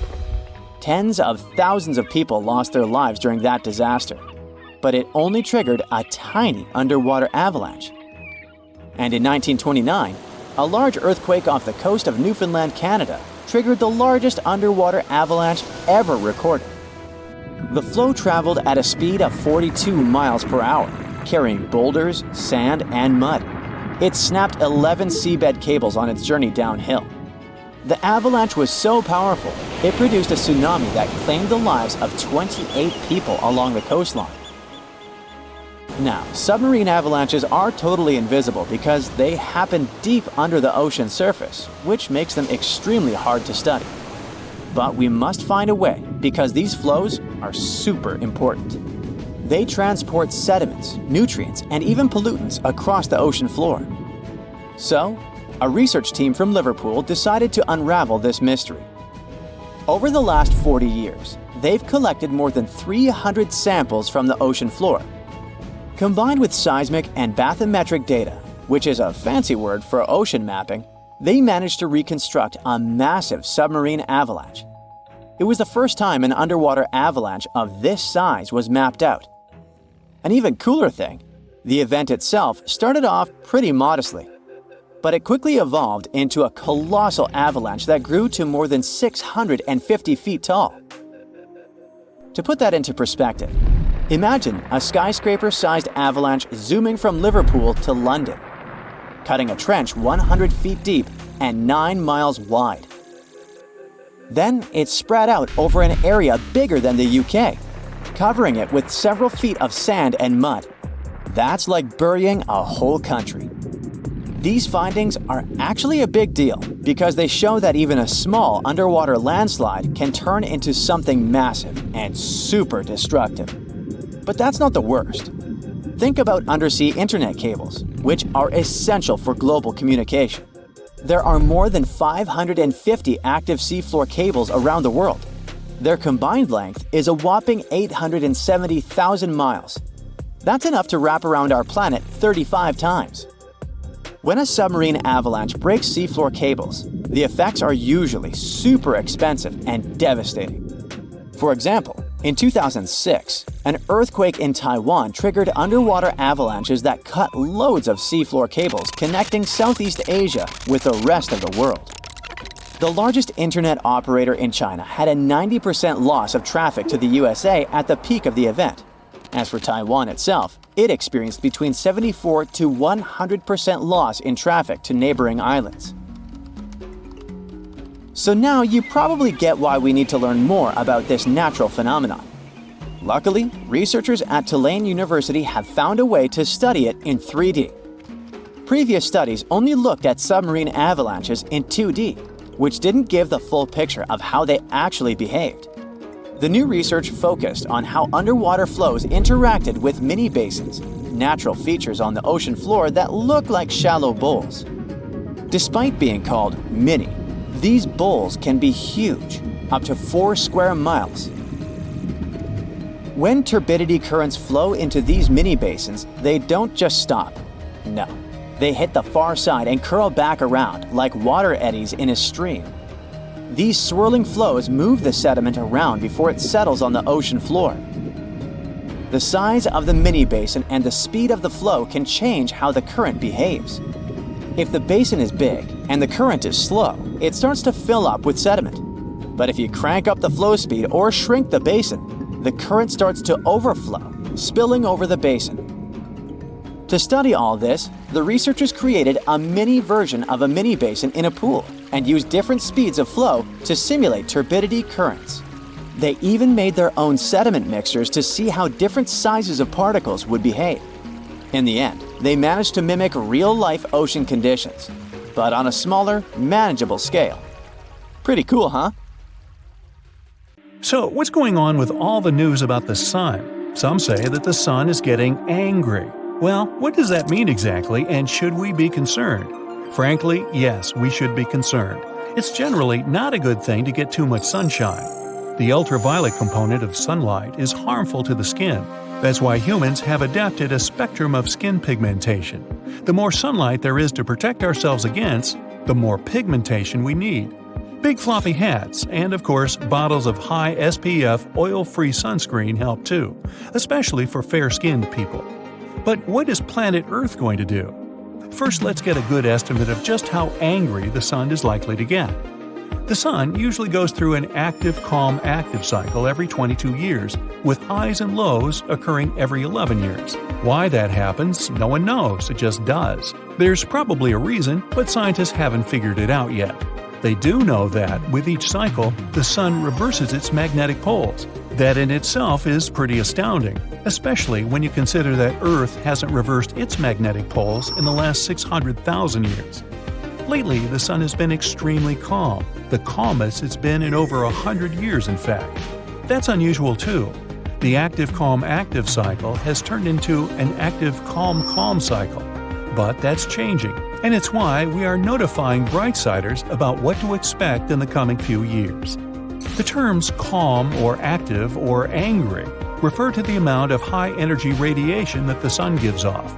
Tens of thousands of people lost their lives during that disaster, but it only triggered a tiny underwater avalanche. And in 1929, a large earthquake off the coast of Newfoundland, Canada, triggered the largest underwater avalanche ever recorded. The flow traveled at a speed of 42 miles per hour, carrying boulders, sand, and mud. It snapped 11 seabed cables on its journey downhill. The avalanche was so powerful, it produced a tsunami that claimed the lives of 28 people along the coastline. Now, submarine avalanches are totally invisible because they happen deep under the ocean surface, which makes them extremely hard to study. But we must find a way because these flows are super important. They transport sediments, nutrients, and even pollutants across the ocean floor. So, a research team from Liverpool decided to unravel this mystery. Over the last 40 years, they've collected more than 300 samples from the ocean floor. Combined with seismic and bathymetric data, which is a fancy word for ocean mapping, they managed to reconstruct a massive submarine avalanche. It was the first time an underwater avalanche of this size was mapped out. An even cooler thing, the event itself started off pretty modestly, but it quickly evolved into a colossal avalanche that grew to more than 650 feet tall. To put that into perspective, imagine a skyscraper-sized avalanche zooming from Liverpool to London, cutting a trench 100 feet deep and 9 miles wide. Then it spread out over an area bigger than the UK, covering it with several feet of sand and mud. That's like burying a whole country. These findings are actually a big deal because they show that even a small underwater landslide can turn into something massive and super destructive. But that's not the worst. Think about undersea internet cables, which are essential for global communication. There are more than 550 active seafloor cables around the world. Their combined length is a whopping 870,000 miles. That's enough to wrap around our planet 35 times. When a submarine avalanche breaks seafloor cables, the effects are usually super expensive and devastating. For example, in 2006, an earthquake in Taiwan triggered underwater avalanches that cut loads of seafloor cables connecting Southeast Asia with the rest of the world. The largest internet operator in China had a 90% loss of traffic to the USA at the peak of the event. As for Taiwan itself, it experienced between 74 to 100% loss in traffic to neighboring islands. So now you probably get why we need to learn more about this natural phenomenon. Luckily, researchers at Tulane University have found a way to study it in 3D. Previous studies only looked at submarine avalanches in 2D, which didn't give the full picture of how they actually behaved. The new research focused on how underwater flows interacted with mini basins, natural features on the ocean floor that look like shallow bowls. Despite being called mini, these bowls can be huge, up to 4 square miles. When turbidity currents flow into these mini basins, they don't just stop. No, they hit the far side and curl back around like water eddies in a stream. These swirling flows move the sediment around before it settles on the ocean floor. The size of the mini-basin and the speed of the flow can change how the current behaves. If the basin is big and the current is slow, it starts to fill up with sediment. But if you crank up the flow speed or shrink the basin, the current starts to overflow, spilling over the basin. To study all this, the researchers created a mini version of a mini basin in a pool and used different speeds of flow to simulate turbidity currents. They even made their own sediment mixtures to see how different sizes of particles would behave. In the end, they managed to mimic real-life ocean conditions, but on a smaller, manageable scale. Pretty cool, huh? So, what's going on with all the news about the sun? Some say that the sun is getting angry. Well, what does that mean exactly, and should we be concerned? Frankly, yes, we should be concerned. It's generally not a good thing to get too much sunshine. The ultraviolet component of sunlight is harmful to the skin. That's why humans have adapted a spectrum of skin pigmentation. The more sunlight there is to protect ourselves against, the more pigmentation we need. Big floppy hats and, of course, bottles of high SPF oil-free sunscreen help too, especially for fair-skinned people. But what is planet Earth going to do? First, let's get a good estimate of just how angry the sun is likely to get. The sun usually goes through an active-calm-active cycle every 22 years, with highs and lows occurring every 11 years. Why that happens, no one knows, it just does. There's probably a reason, but scientists haven't figured it out yet. They do know that, with each cycle, the sun reverses its magnetic poles. That in itself is pretty astounding, especially when you consider that Earth hasn't reversed its magnetic poles in the last 600,000 years. Lately, the sun has been extremely calm, the calmest it's been in over 100 years in fact. That's unusual too. The active-calm-active cycle has turned into an active-calm-calm cycle. But that's changing, and it's why we are notifying Brightsiders about what to expect in the coming few years. The terms calm or active or angry refer to the amount of high-energy radiation that the sun gives off.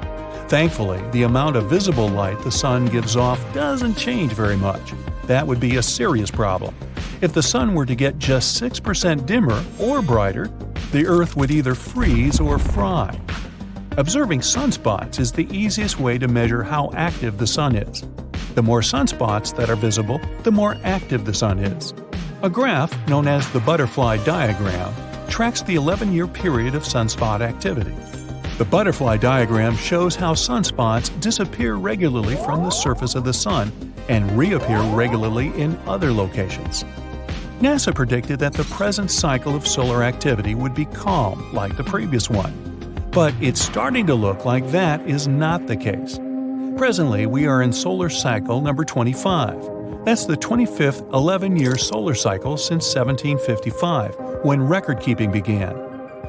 Thankfully, the amount of visible light the sun gives off doesn't change very much. That would be a serious problem. If the sun were to get just 6% dimmer or brighter, the Earth would either freeze or fry. Observing sunspots is the easiest way to measure how active the sun is. The more sunspots that are visible, the more active the sun is. A graph, known as the butterfly diagram, tracks the 11-year period of sunspot activity. The butterfly diagram shows how sunspots disappear regularly from the surface of the sun and reappear regularly in other locations. NASA predicted that the present cycle of solar activity would be calm, like the previous one. But it's starting to look like that is not the case. Presently, we are in solar cycle number 25. That's the 25th 11-year solar cycle since 1755, when record-keeping began.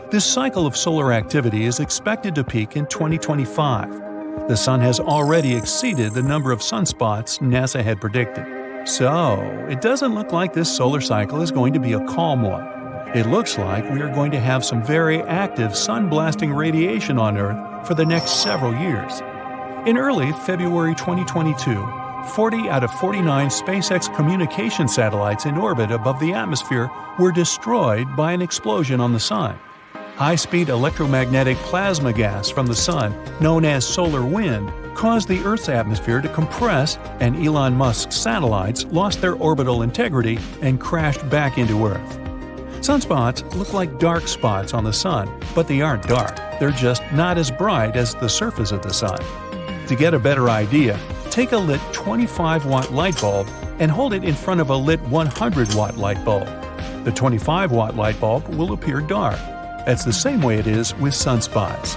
This cycle of solar activity is expected to peak in 2025. The sun has already exceeded the number of sunspots NASA had predicted. So, it doesn't look like this solar cycle is going to be a calm one. It looks like we are going to have some very active sun-blasting radiation on Earth for the next several years. In early February 2022, 40 out of 49 SpaceX communication satellites in orbit above the atmosphere were destroyed by an explosion on the sun. High-speed electromagnetic plasma gas from the sun, known as solar wind, caused the Earth's atmosphere to compress, and Elon Musk's satellites lost their orbital integrity and crashed back into Earth. Sunspots look like dark spots on the sun, but they aren't dark. They're just not as bright as the surface of the sun. To get a better idea, take a lit 25-watt light bulb and hold it in front of a lit 100-watt light bulb. The 25-watt light bulb will appear dark. That's the same way it is with sunspots.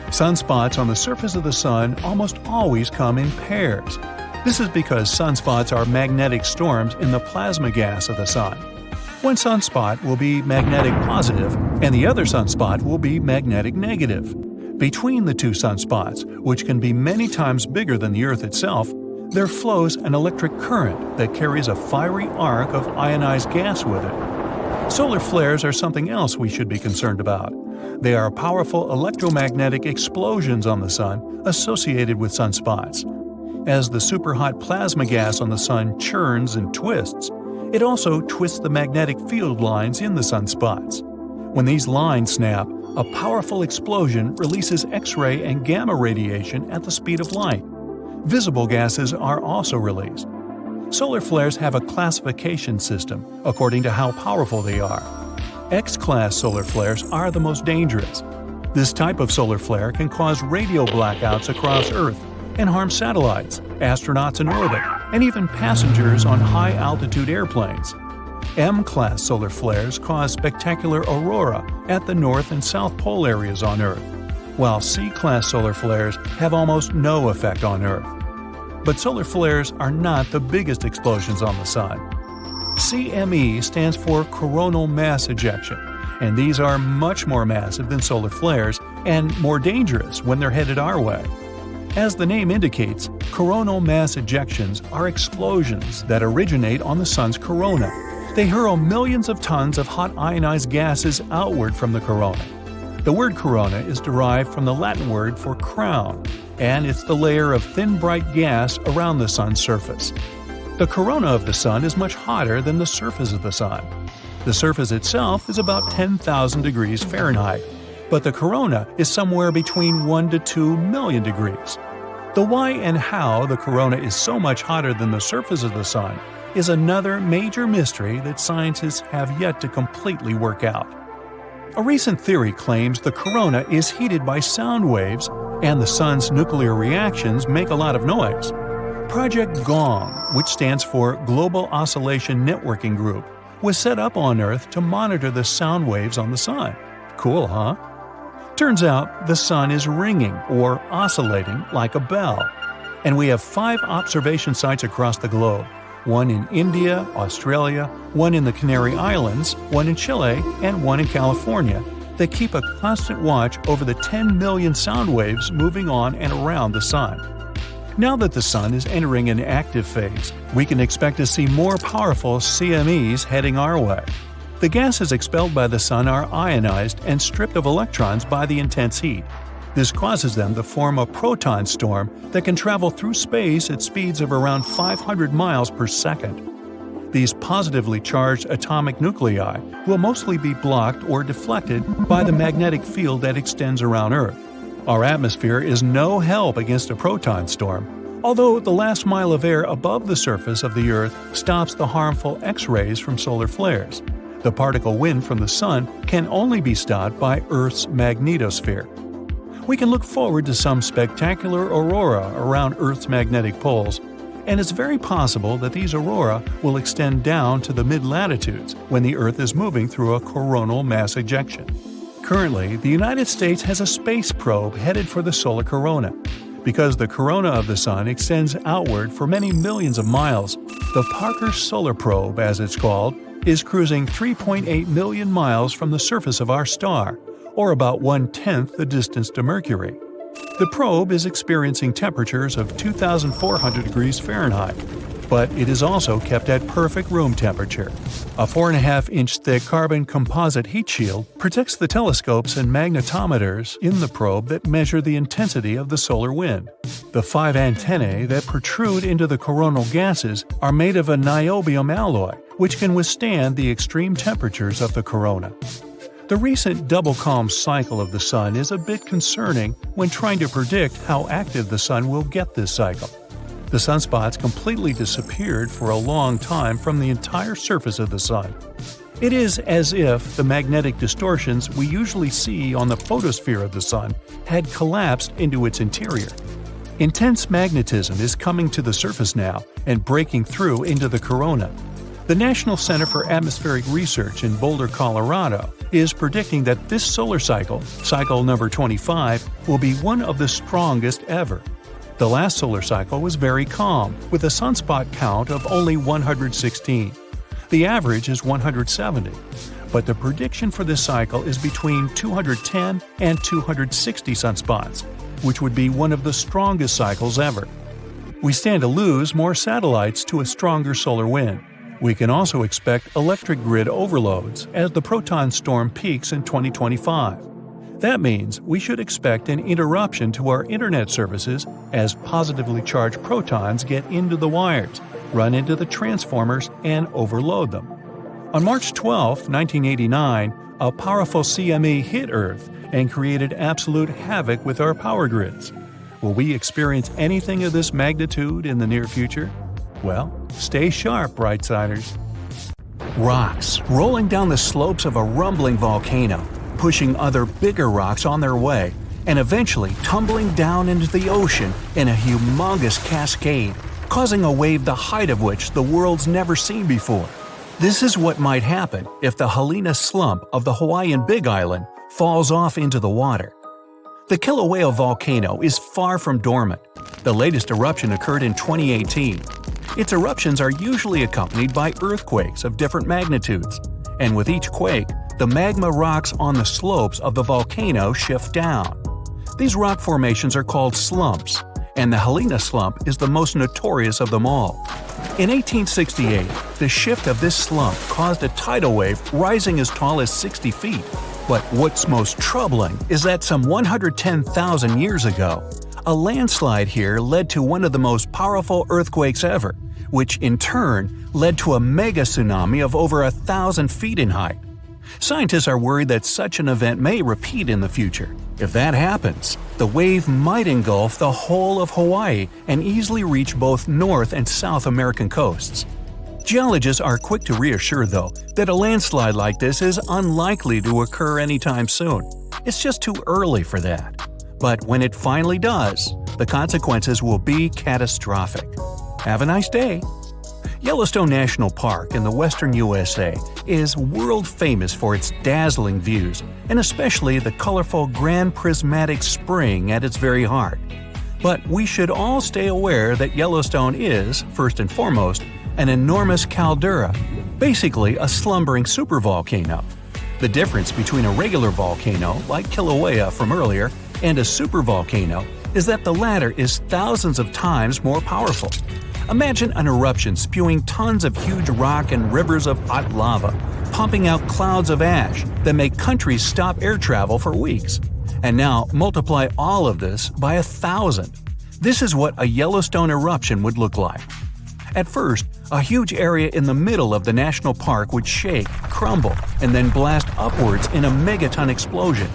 Sunspots on the surface of the sun almost always come in pairs. This is because sunspots are magnetic storms in the plasma gas of the sun. One sunspot will be magnetic positive, and the other sunspot will be magnetic negative. Between the two sunspots, which can be many times bigger than the Earth itself, there flows an electric current that carries a fiery arc of ionized gas with it. Solar flares are something else we should be concerned about. They are powerful electromagnetic explosions on the sun associated with sunspots. As the superhot plasma gas on the sun churns and twists, it also twists the magnetic field lines in the sunspots. When these lines snap, A powerful explosion releases X-ray and gamma radiation at the speed of light. Visible gases are also released. Solar flares have a classification system according to how powerful they are. X-class solar flares are the most dangerous. This type of solar flare can cause radio blackouts across Earth and harm satellites, astronauts in orbit, and even passengers on high-altitude airplanes. M-class solar flares cause spectacular aurora at the North and South Pole areas on Earth, while C-class solar flares have almost no effect on Earth. But solar flares are not the biggest explosions on the Sun. CME stands for coronal mass ejection, and these are much more massive than solar flares and more dangerous when they're headed our way. As the name indicates, coronal mass ejections are explosions that originate on the Sun's corona. They hurl millions of tons of hot ionized gases outward from the corona. The word corona is derived from the Latin word for crown, and it's the layer of thin bright gas around the Sun's surface. The corona of the Sun is much hotter than the surface of the Sun. The surface itself is about 10,000 degrees Fahrenheit, but the corona is somewhere between 1 to 2 million degrees. The why and how the corona is so much hotter than the surface of the Sun is another major mystery that scientists have yet to completely work out. A recent theory claims the corona is heated by sound waves and the Sun's nuclear reactions make a lot of noise. Project GONG, which stands for Global Oscillation Networking Group, was set up on Earth to monitor the sound waves on the Sun. Cool, huh? Turns out the Sun is ringing or oscillating like a bell. And we have 5 observation sites across the globe. One in India, Australia, one in the Canary Islands, one in Chile, and one in California that keep a constant watch over the 10 million sound waves moving on and around the Sun. Now that the Sun is entering an active phase, we can expect to see more powerful CMEs heading our way. The gases expelled by the Sun are ionized and stripped of electrons by the intense heat. This causes them to form a proton storm that can travel through space at speeds of around 500 miles per second. These positively charged atomic nuclei will mostly be blocked or deflected by the magnetic field that extends around Earth. Our atmosphere is no help against a proton storm, although the last mile of air above the surface of the Earth stops the harmful X-rays from solar flares. The particle wind from the Sun can only be stopped by Earth's magnetosphere. We can look forward to some spectacular aurora around Earth's magnetic poles, and it's very possible that these aurora will extend down to the mid-latitudes when the Earth is moving through a coronal mass ejection. Currently, the United States has a space probe headed for the solar corona. Because the corona of the Sun extends outward for many millions of miles, the Parker Solar Probe, as it's called, is cruising 3.8 million miles from the surface of our star, or about 1/10 the distance to Mercury. The probe is experiencing temperatures of 2,400 degrees Fahrenheit, but it is also kept at perfect room temperature. A 4.5-inch thick carbon composite heat shield protects the telescopes and magnetometers in the probe that measure the intensity of the solar wind. The 5 antennae that protrude into the coronal gases are made of a niobium alloy, which can withstand the extreme temperatures of the corona. The recent double calm cycle of the Sun is a bit concerning when trying to predict how active the Sun will get this cycle. The sunspots completely disappeared for a long time from the entire surface of the Sun. It is as if the magnetic distortions we usually see on the photosphere of the Sun had collapsed into its interior. Intense magnetism is coming to the surface now and breaking through into the corona. The National Center for Atmospheric Research in Boulder, Colorado, is predicting that this solar cycle, cycle number 25, will be one of the strongest ever. The last solar cycle was very calm, with a sunspot count of only 116. The average is 170. But the prediction for this cycle is between 210 and 260 sunspots, which would be one of the strongest cycles ever. We stand to lose more satellites to a stronger solar wind. We can also expect electric grid overloads as the proton storm peaks in 2025. That means we should expect an interruption to our internet services as positively charged protons get into the wires, run into the transformers, and overload them. On March 12, 1989, a powerful CME hit Earth and created absolute havoc with our power grids. Will we experience anything of this magnitude in the near future? Well, stay sharp, Brightsiders. Rocks rolling down the slopes of a rumbling volcano, pushing other bigger rocks on their way, and eventually tumbling down into the ocean in a humongous cascade, causing a wave the height of which the world's never seen before. This is what might happen if the Helena slump of the Hawaiian Big Island falls off into the water. The Kilauea volcano is far from dormant. The latest eruption occurred in 2018. Its eruptions are usually accompanied by earthquakes of different magnitudes, and with each quake, the magma rocks on the slopes of the volcano shift down. These rock formations are called slumps, and the Helena slump is the most notorious of them all. In 1868, the shift of this slump caused a tidal wave rising as tall as 60 feet. But what's most troubling is that some 110,000 years ago, a landslide here led to one of the most powerful earthquakes ever, which in turn led to a mega tsunami of over 1,000 feet in height. Scientists are worried that such an event may repeat in the future. If that happens, the wave might engulf the whole of Hawaii and easily reach both North and South American coasts. Geologists are quick to reassure, though, that a landslide like this is unlikely to occur anytime soon. It's just too early for that. But when it finally does, the consequences will be catastrophic. Have a nice day! Yellowstone National Park in the western USA is world famous for its dazzling views, and especially the colorful Grand Prismatic Spring at its very heart. But we should all stay aware that Yellowstone is, first and foremost, an enormous caldera, basically a slumbering supervolcano. The difference between a regular volcano, like Kilauea from earlier, and a supervolcano is that the latter is thousands of times more powerful. Imagine an eruption spewing tons of huge rock and rivers of hot lava, pumping out clouds of ash that make countries stop air travel for weeks. And now multiply all of this by 1,000. This is what a Yellowstone eruption would look like. At first, a huge area in the middle of the national park would shake, crumble, and then blast upwards in a megaton explosion.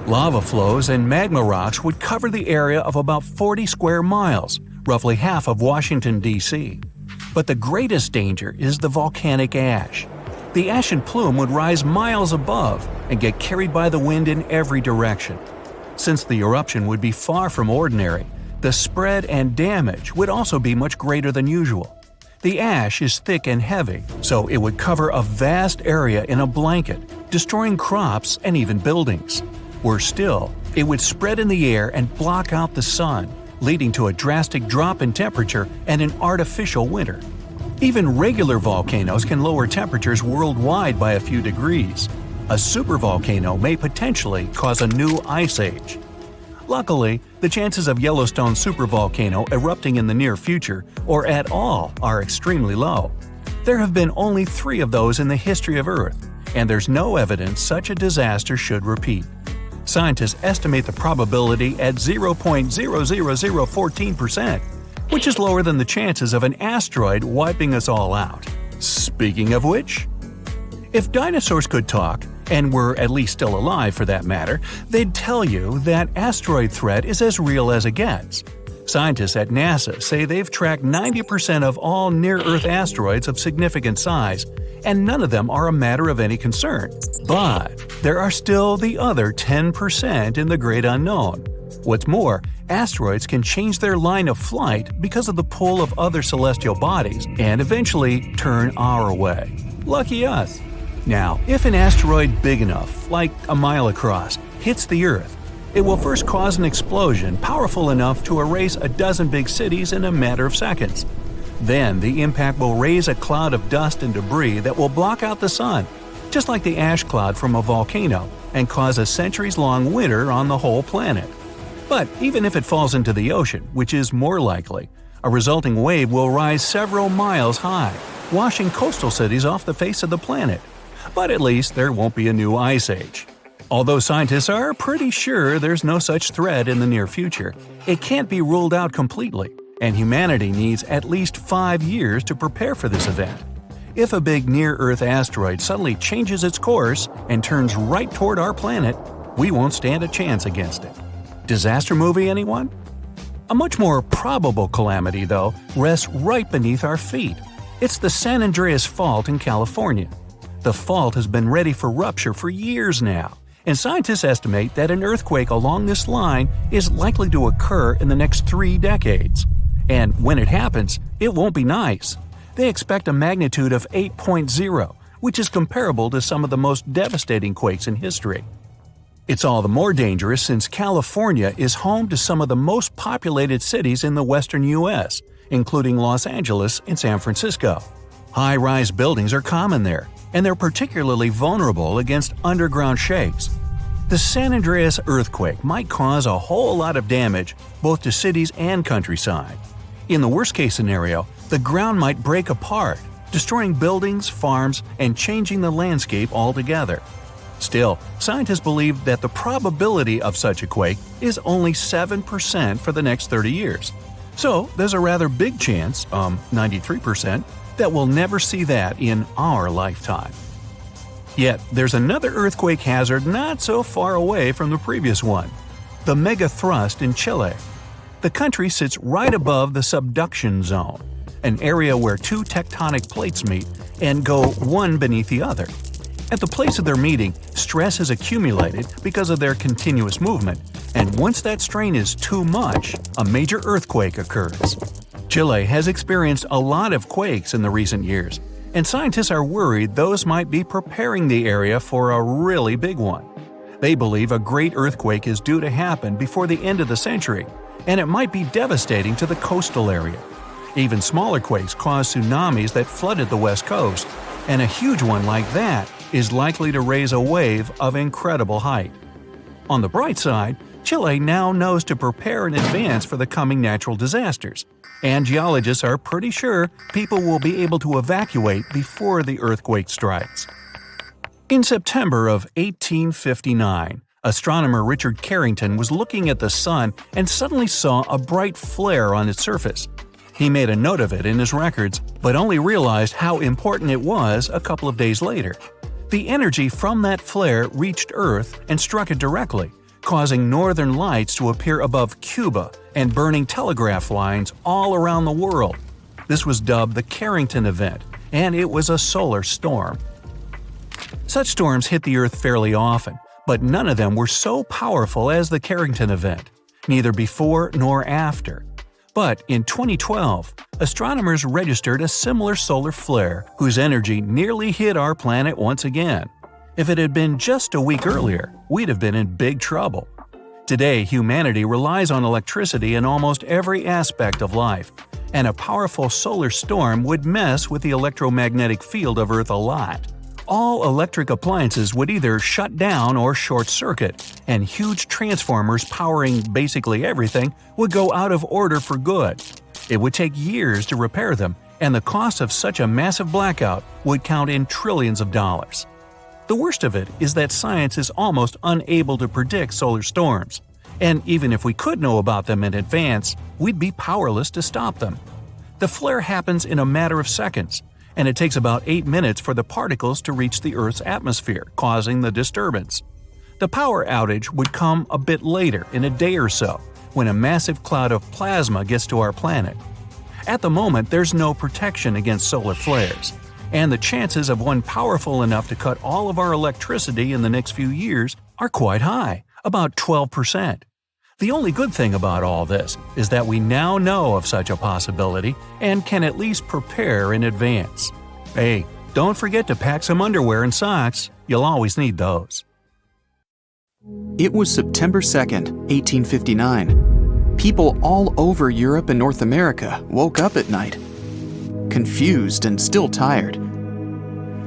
Lava flows and magma rocks would cover the area of about 40 square miles, roughly half of Washington, D.C. But the greatest danger is the volcanic ash. The ashen plume would rise miles above and get carried by the wind in every direction. Since the eruption would be far from ordinary, the spread and damage would also be much greater than usual. The ash is thick and heavy, so it would cover a vast area in a blanket, destroying crops and even buildings. Worse still, it would spread in the air and block out the sun, leading to a drastic drop in temperature and an artificial winter. Even regular volcanoes can lower temperatures worldwide by a few degrees. A supervolcano may potentially cause a new ice age. Luckily, the chances of Yellowstone supervolcano erupting in the near future, or at all, are extremely low. There have been only 3 of those in the history of Earth, and there's no evidence such a disaster should repeat. Scientists estimate the probability at 0.00014%, which is lower than the chances of an asteroid wiping us all out. Speaking of which, if dinosaurs could talk, and were at least still alive for that matter, they'd tell you that asteroid threat is as real as it gets. Scientists at NASA say they've tracked 90% of all near-Earth asteroids of significant size, and none of them are a matter of any concern. But there are still the other 10% in the great unknown. What's more, asteroids can change their line of flight because of the pull of other celestial bodies and eventually turn our way. Lucky us! Now, if an asteroid big enough, like a mile across, hits the Earth, it will first cause an explosion powerful enough to erase a dozen big cities in a matter of seconds. Then the impact will raise a cloud of dust and debris that will block out the sun, just like the ash cloud from a volcano, and cause a centuries-long winter on the whole planet. But even if it falls into the ocean, which is more likely, a resulting wave will rise several miles high, washing coastal cities off the face of the planet. But at least there won't be a new ice age. Although scientists are pretty sure there's no such threat in the near future, it can't be ruled out completely, and humanity needs at least 5 years to prepare for this event. If a big near-Earth asteroid suddenly changes its course and turns right toward our planet, we won't stand a chance against it. Disaster movie, anyone? A much more probable calamity, though, rests right beneath our feet. It's the San Andreas Fault in California. The fault has been ready for rupture for years now, and scientists estimate that an earthquake along this line is likely to occur in the next 3 decades. And when it happens, it won't be nice. They expect a magnitude of 8.0, which is comparable to some of the most devastating quakes in history. It's all the more dangerous since California is home to some of the most populated cities in the western U.S., including Los Angeles and San Francisco. High-rise buildings are common there, and they're particularly vulnerable against underground shakes. The San Andreas earthquake might cause a whole lot of damage both to cities and countryside. In the worst-case scenario, the ground might break apart, destroying buildings, farms, and changing the landscape altogether. Still, scientists believe that the probability of such a quake is only 7% for the next 30 years. So, there's a rather big chance, 93%, that we'll never see that in our lifetime. Yet, there's another earthquake hazard not so far away from the previous one: the megathrust in Chile. The country sits right above the subduction zone, an area where 2 tectonic plates meet and go one beneath the other. At the place of their meeting, stress has accumulated because of their continuous movement, and once that strain is too much, a major earthquake occurs. Chile has experienced a lot of quakes in the recent years, and scientists are worried those might be preparing the area for a really big one. They believe a great earthquake is due to happen before the end of the century, and it might be devastating to the coastal area. Even smaller quakes caused tsunamis that flooded the west coast, and a huge one like that is likely to raise a wave of incredible height. On the bright side, Chile now knows to prepare in advance for the coming natural disasters, and geologists are pretty sure people will be able to evacuate before the earthquake strikes. In September of 1859, astronomer Richard Carrington was looking at the sun and suddenly saw a bright flare on its surface. He made a note of it in his records, but only realized how important it was a couple of days later. The energy from that flare reached Earth and struck it directly, causing northern lights to appear above Cuba and burning telegraph lines all around the world. This was dubbed the Carrington event, and it was a solar storm. Such storms hit the Earth fairly often, but none of them were so powerful as the Carrington event, neither before nor after. But in 2012, astronomers registered a similar solar flare whose energy nearly hit our planet once again. If it had been just a week earlier, we'd have been in big trouble. Today, humanity relies on electricity in almost every aspect of life, and a powerful solar storm would mess with the electromagnetic field of Earth a lot. All electric appliances would either shut down or short-circuit, and huge transformers powering basically everything would go out of order for good. It would take years to repair them, and the cost of such a massive blackout would count in trillions of dollars. The worst of it is that science is almost unable to predict solar storms, and even if we could know about them in advance, we'd be powerless to stop them. The flare happens in a matter of seconds, and it takes about 8 minutes for the particles to reach the Earth's atmosphere, causing the disturbance. The power outage would come a bit later, in a day or so, when a massive cloud of plasma gets to our planet. At the moment, there's no protection against solar flares, and the chances of one powerful enough to cut all of our electricity in the next few years are quite high, about 12%. The only good thing about all this is that we now know of such a possibility and can at least prepare in advance. Hey, don't forget to pack some underwear and socks. You'll always need those. It was September 2nd, 1859. People all over Europe and North America woke up at night, confused and still tired.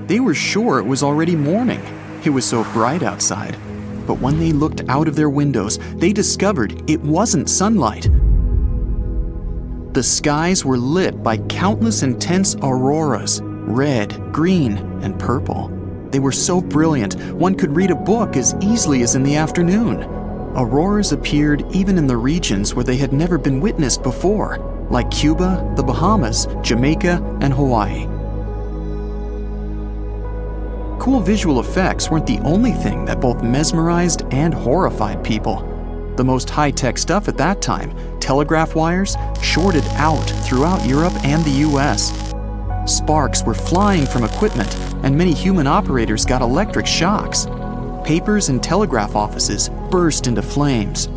They were sure it was already morning. It was so bright outside. But when they looked out of their windows, they discovered it wasn't sunlight. The skies were lit by countless intense auroras, red, green, and purple. They were so brilliant, one could read a book as easily as in the afternoon. Auroras appeared even in the regions where they had never been witnessed before, like Cuba, the Bahamas, Jamaica, and Hawaii. cool visual effects weren't the only thing that both mesmerized and horrified people. The most high-tech stuff at that time, telegraph wires, shorted out throughout Europe and the US. Sparks were flying from equipment, and many human operators got electric shocks. Papers in telegraph offices burst into flames.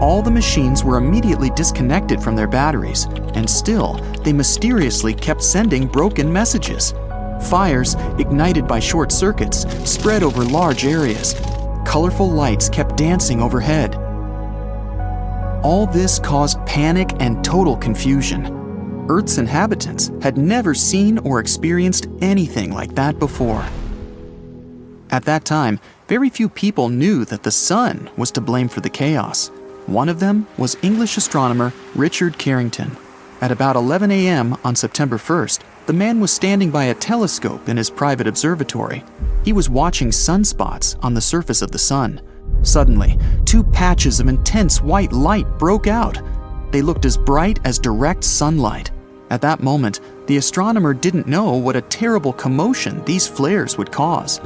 All the machines were immediately disconnected from their batteries, and still, they mysteriously kept sending broken messages. Fires, ignited by short circuits, spread over large areas. Colorful lights kept dancing overhead. All this caused panic and total confusion. Earth's inhabitants had never seen or experienced anything like that before. At that time, very few people knew that the sun was to blame for the chaos. One of them was English astronomer Richard Carrington. At about 11 a.m. on September 1st, the man was standing by a telescope in his private observatory. He was watching sunspots on the surface of the sun. Suddenly, two patches of intense white light broke out. They looked as bright as direct sunlight. At that moment, the astronomer didn't know what a terrible commotion these flares would cause.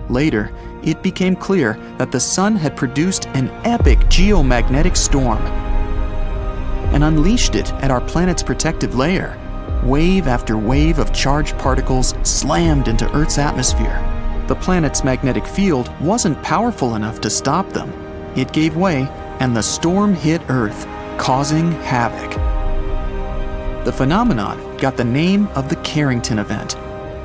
Later, it became clear that the sun had produced an epic geomagnetic storm and unleashed it at our planet's protective layer. Wave after wave of charged particles slammed into Earth's atmosphere. The planet's magnetic field wasn't powerful enough to stop them. It gave way, and the storm hit Earth, causing havoc. The phenomenon got the name of the Carrington event.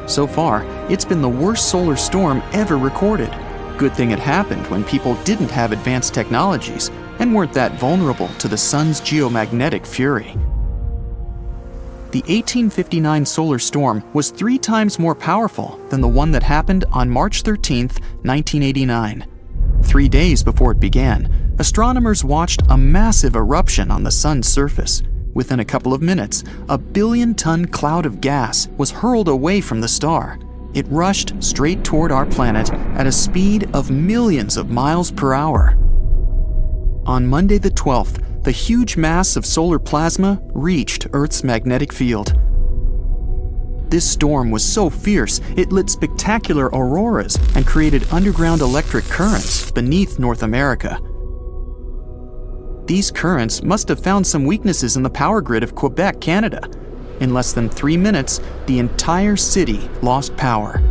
So far, it's been the worst solar storm ever recorded. Good thing it happened when people didn't have advanced technologies and weren't that vulnerable to the sun's geomagnetic fury. The 1859 solar storm was 3 times more powerful than the one that happened on March 13, 1989. 3 days before it began, astronomers watched a massive eruption on the sun's surface. Within a couple of minutes, a billion-ton cloud of gas was hurled away from the star. It rushed straight toward our planet at a speed of millions of miles per hour. On Monday the 12th, the huge mass of solar plasma reached Earth's magnetic field. This storm was so fierce, it lit spectacular auroras and created underground electric currents beneath North America. These currents must have found some weaknesses in the power grid of Quebec, Canada. In less than 3 minutes, the entire city lost power.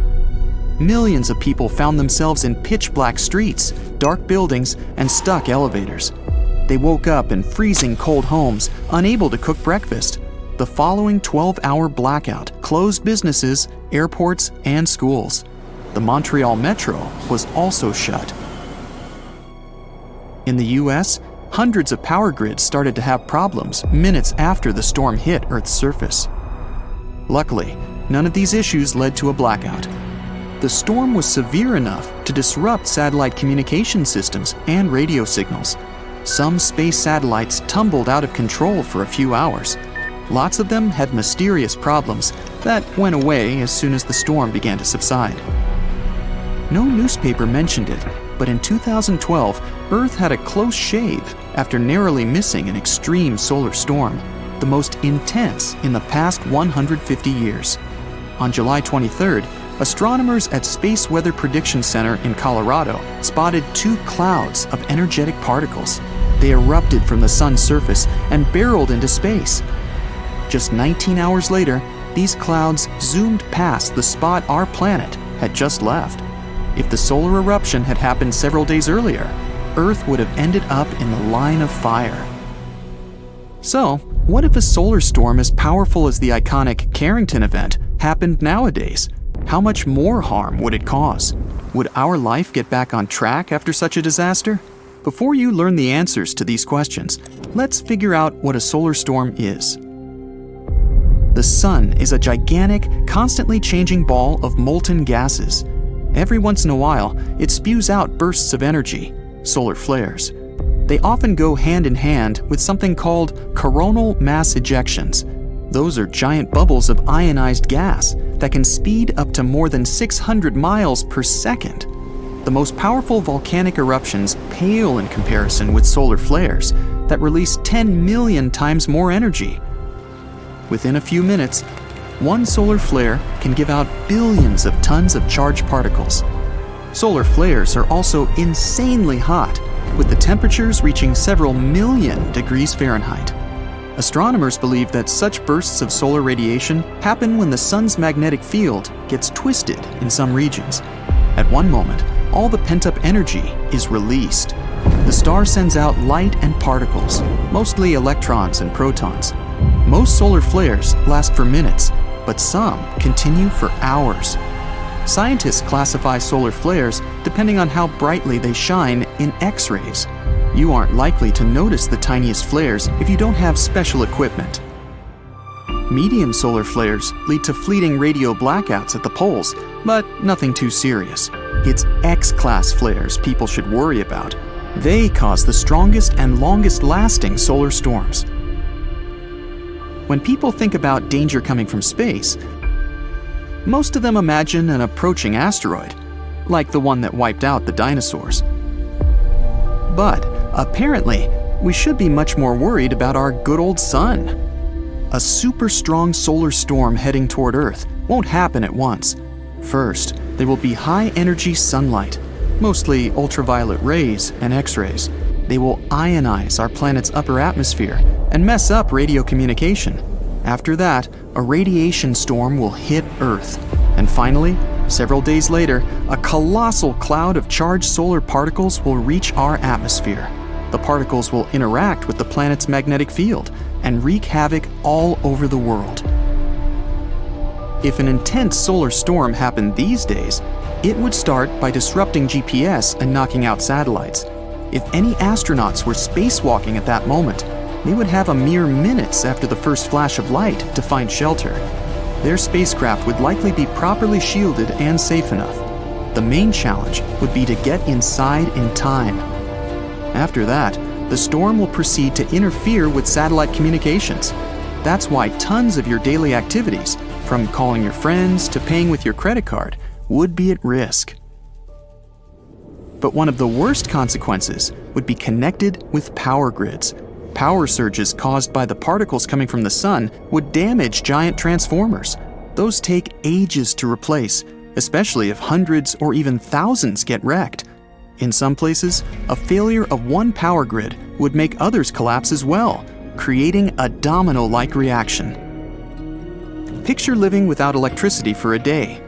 Millions of people found themselves in pitch-black streets, dark buildings, and stuck elevators. They woke up in freezing cold homes, unable to cook breakfast. The following 12-hour blackout closed businesses, airports, and schools. The Montreal Metro was also shut. In the US, hundreds of power grids started to have problems minutes after the storm hit Earth's surface. Luckily, none of these issues led to a blackout. The storm was severe enough to disrupt satellite communication systems and radio signals. Some space satellites tumbled out of control for a few hours. Lots of them had mysterious problems that went away as soon as the storm began to subside. No newspaper mentioned it, but in 2012, Earth had a close shave after narrowly missing an extreme solar storm, the most intense in the past 150 years. On July 23rd, astronomers at Space Weather Prediction Center in Colorado spotted 2 clouds of energetic particles. They erupted from the sun's surface and barreled into space. Just 19 hours later, these clouds zoomed past the spot our planet had just left. If the solar eruption had happened several days earlier, Earth would have ended up in the line of fire. So, what if a solar storm as powerful as the iconic Carrington event happened nowadays? How much more harm would it cause? Would our life get back on track after such a disaster? Before you learn the answers to these questions, let's figure out what a solar storm is. The sun is a gigantic, constantly changing ball of molten gases. Every once in a while, it spews out bursts of energy, solar flares. They often go hand in hand with something called coronal mass ejections. Those are giant bubbles of ionized gas that can speed up to more than 600 miles per second. The most powerful volcanic eruptions pale in comparison with solar flares that release 10 million times more energy. Within a few minutes, one solar flare can give out billions of tons of charged particles. Solar flares are also insanely hot, with the temperatures reaching several million degrees Fahrenheit. Astronomers believe that such bursts of solar radiation happen when the sun's magnetic field gets twisted in some regions. At one moment, all the pent-up energy is released. The star sends out light and particles, mostly electrons and protons. Most solar flares last for minutes, but some continue for hours. Scientists classify solar flares depending on how brightly they shine in X-rays. You aren't likely to notice the tiniest flares if you don't have special equipment. Medium solar flares lead to fleeting radio blackouts at the poles, but nothing too serious. It's X-class flares people should worry about. They cause the strongest and longest-lasting solar storms. When people think about danger coming from space, most of them imagine an approaching asteroid, like the one that wiped out the dinosaurs. But apparently, we should be much more worried about our good old sun. A super strong solar storm heading toward Earth won't happen at once. First, there will be high-energy sunlight, mostly ultraviolet rays and X-rays. They will ionize our planet's upper atmosphere and mess up radio communication. After that, a radiation storm will hit Earth. And finally, several days later, a colossal cloud of charged solar particles will reach our atmosphere. The particles will interact with the planet's magnetic field and wreak havoc all over the world. If an intense solar storm happened these days, it would start by disrupting GPS and knocking out satellites. If any astronauts were spacewalking at that moment, they would have a mere minutes after the first flash of light to find shelter. Their spacecraft would likely be properly shielded and safe enough. The main challenge would be to get inside in time. After that, the storm will proceed to interfere with satellite communications. That's why tons of your daily activities, from calling your friends to paying with your credit card, would be at risk. But one of the worst consequences would be connected with power grids. Power surges caused by the particles coming from the sun would damage giant transformers. Those take ages to replace, especially if hundreds or even thousands get wrecked. In some places, a failure of one power grid would make others collapse as well, creating a domino-like reaction. Picture living without electricity for a day,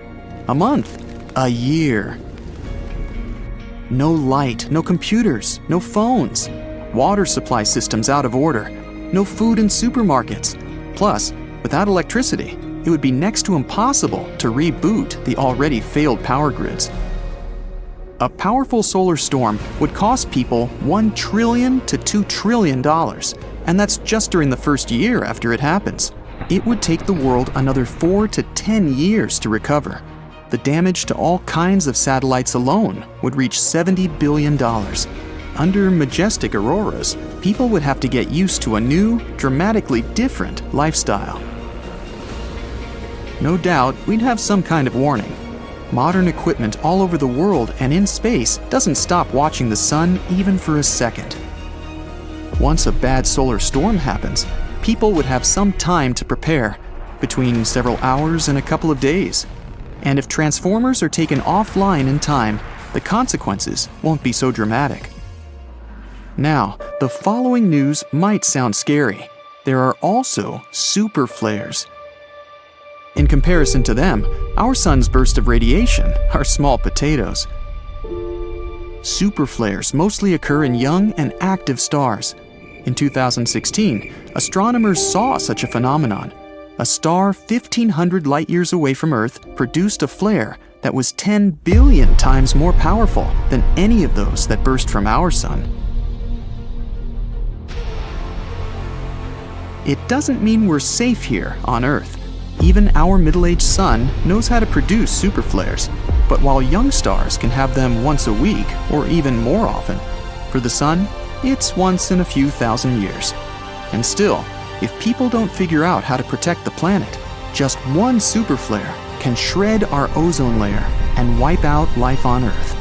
a month, a year. No light, no computers, no phones. Water supply systems out of order, no food in supermarkets. Plus, without electricity, it would be next to impossible to reboot the already failed power grids. A powerful solar storm would cost people $1 trillion to $2 trillion, and that's just during the first year after it happens. It would take the world another 4 to 10 years to recover. The damage to all kinds of satellites alone would reach $70 billion. Under majestic auroras, people would have to get used to a new, dramatically different lifestyle. No doubt, we'd have some kind of warning. Modern equipment all over the world and in space doesn't stop watching the sun even for a second. Once a bad solar storm happens, people would have some time to prepare, between several hours and a couple of days. And if transformers are taken offline in time, the consequences won't be so dramatic. Now, the following news might sound scary. There are also super flares. In comparison to them, our sun's bursts of radiation are small potatoes. Super flares mostly occur in young and active stars. In 2016, astronomers saw such a phenomenon. A star 1,500 light-years away from Earth produced a flare that was 10 billion times more powerful than any of those that burst from our sun. It doesn't mean we're safe here on Earth. Even our middle-aged sun knows how to produce super flares, but while young stars can have them once a week or even more often, for the sun, it's once in a few thousand years. And still, if people don't figure out how to protect the planet, just one super flare can shred our ozone layer and wipe out life on Earth.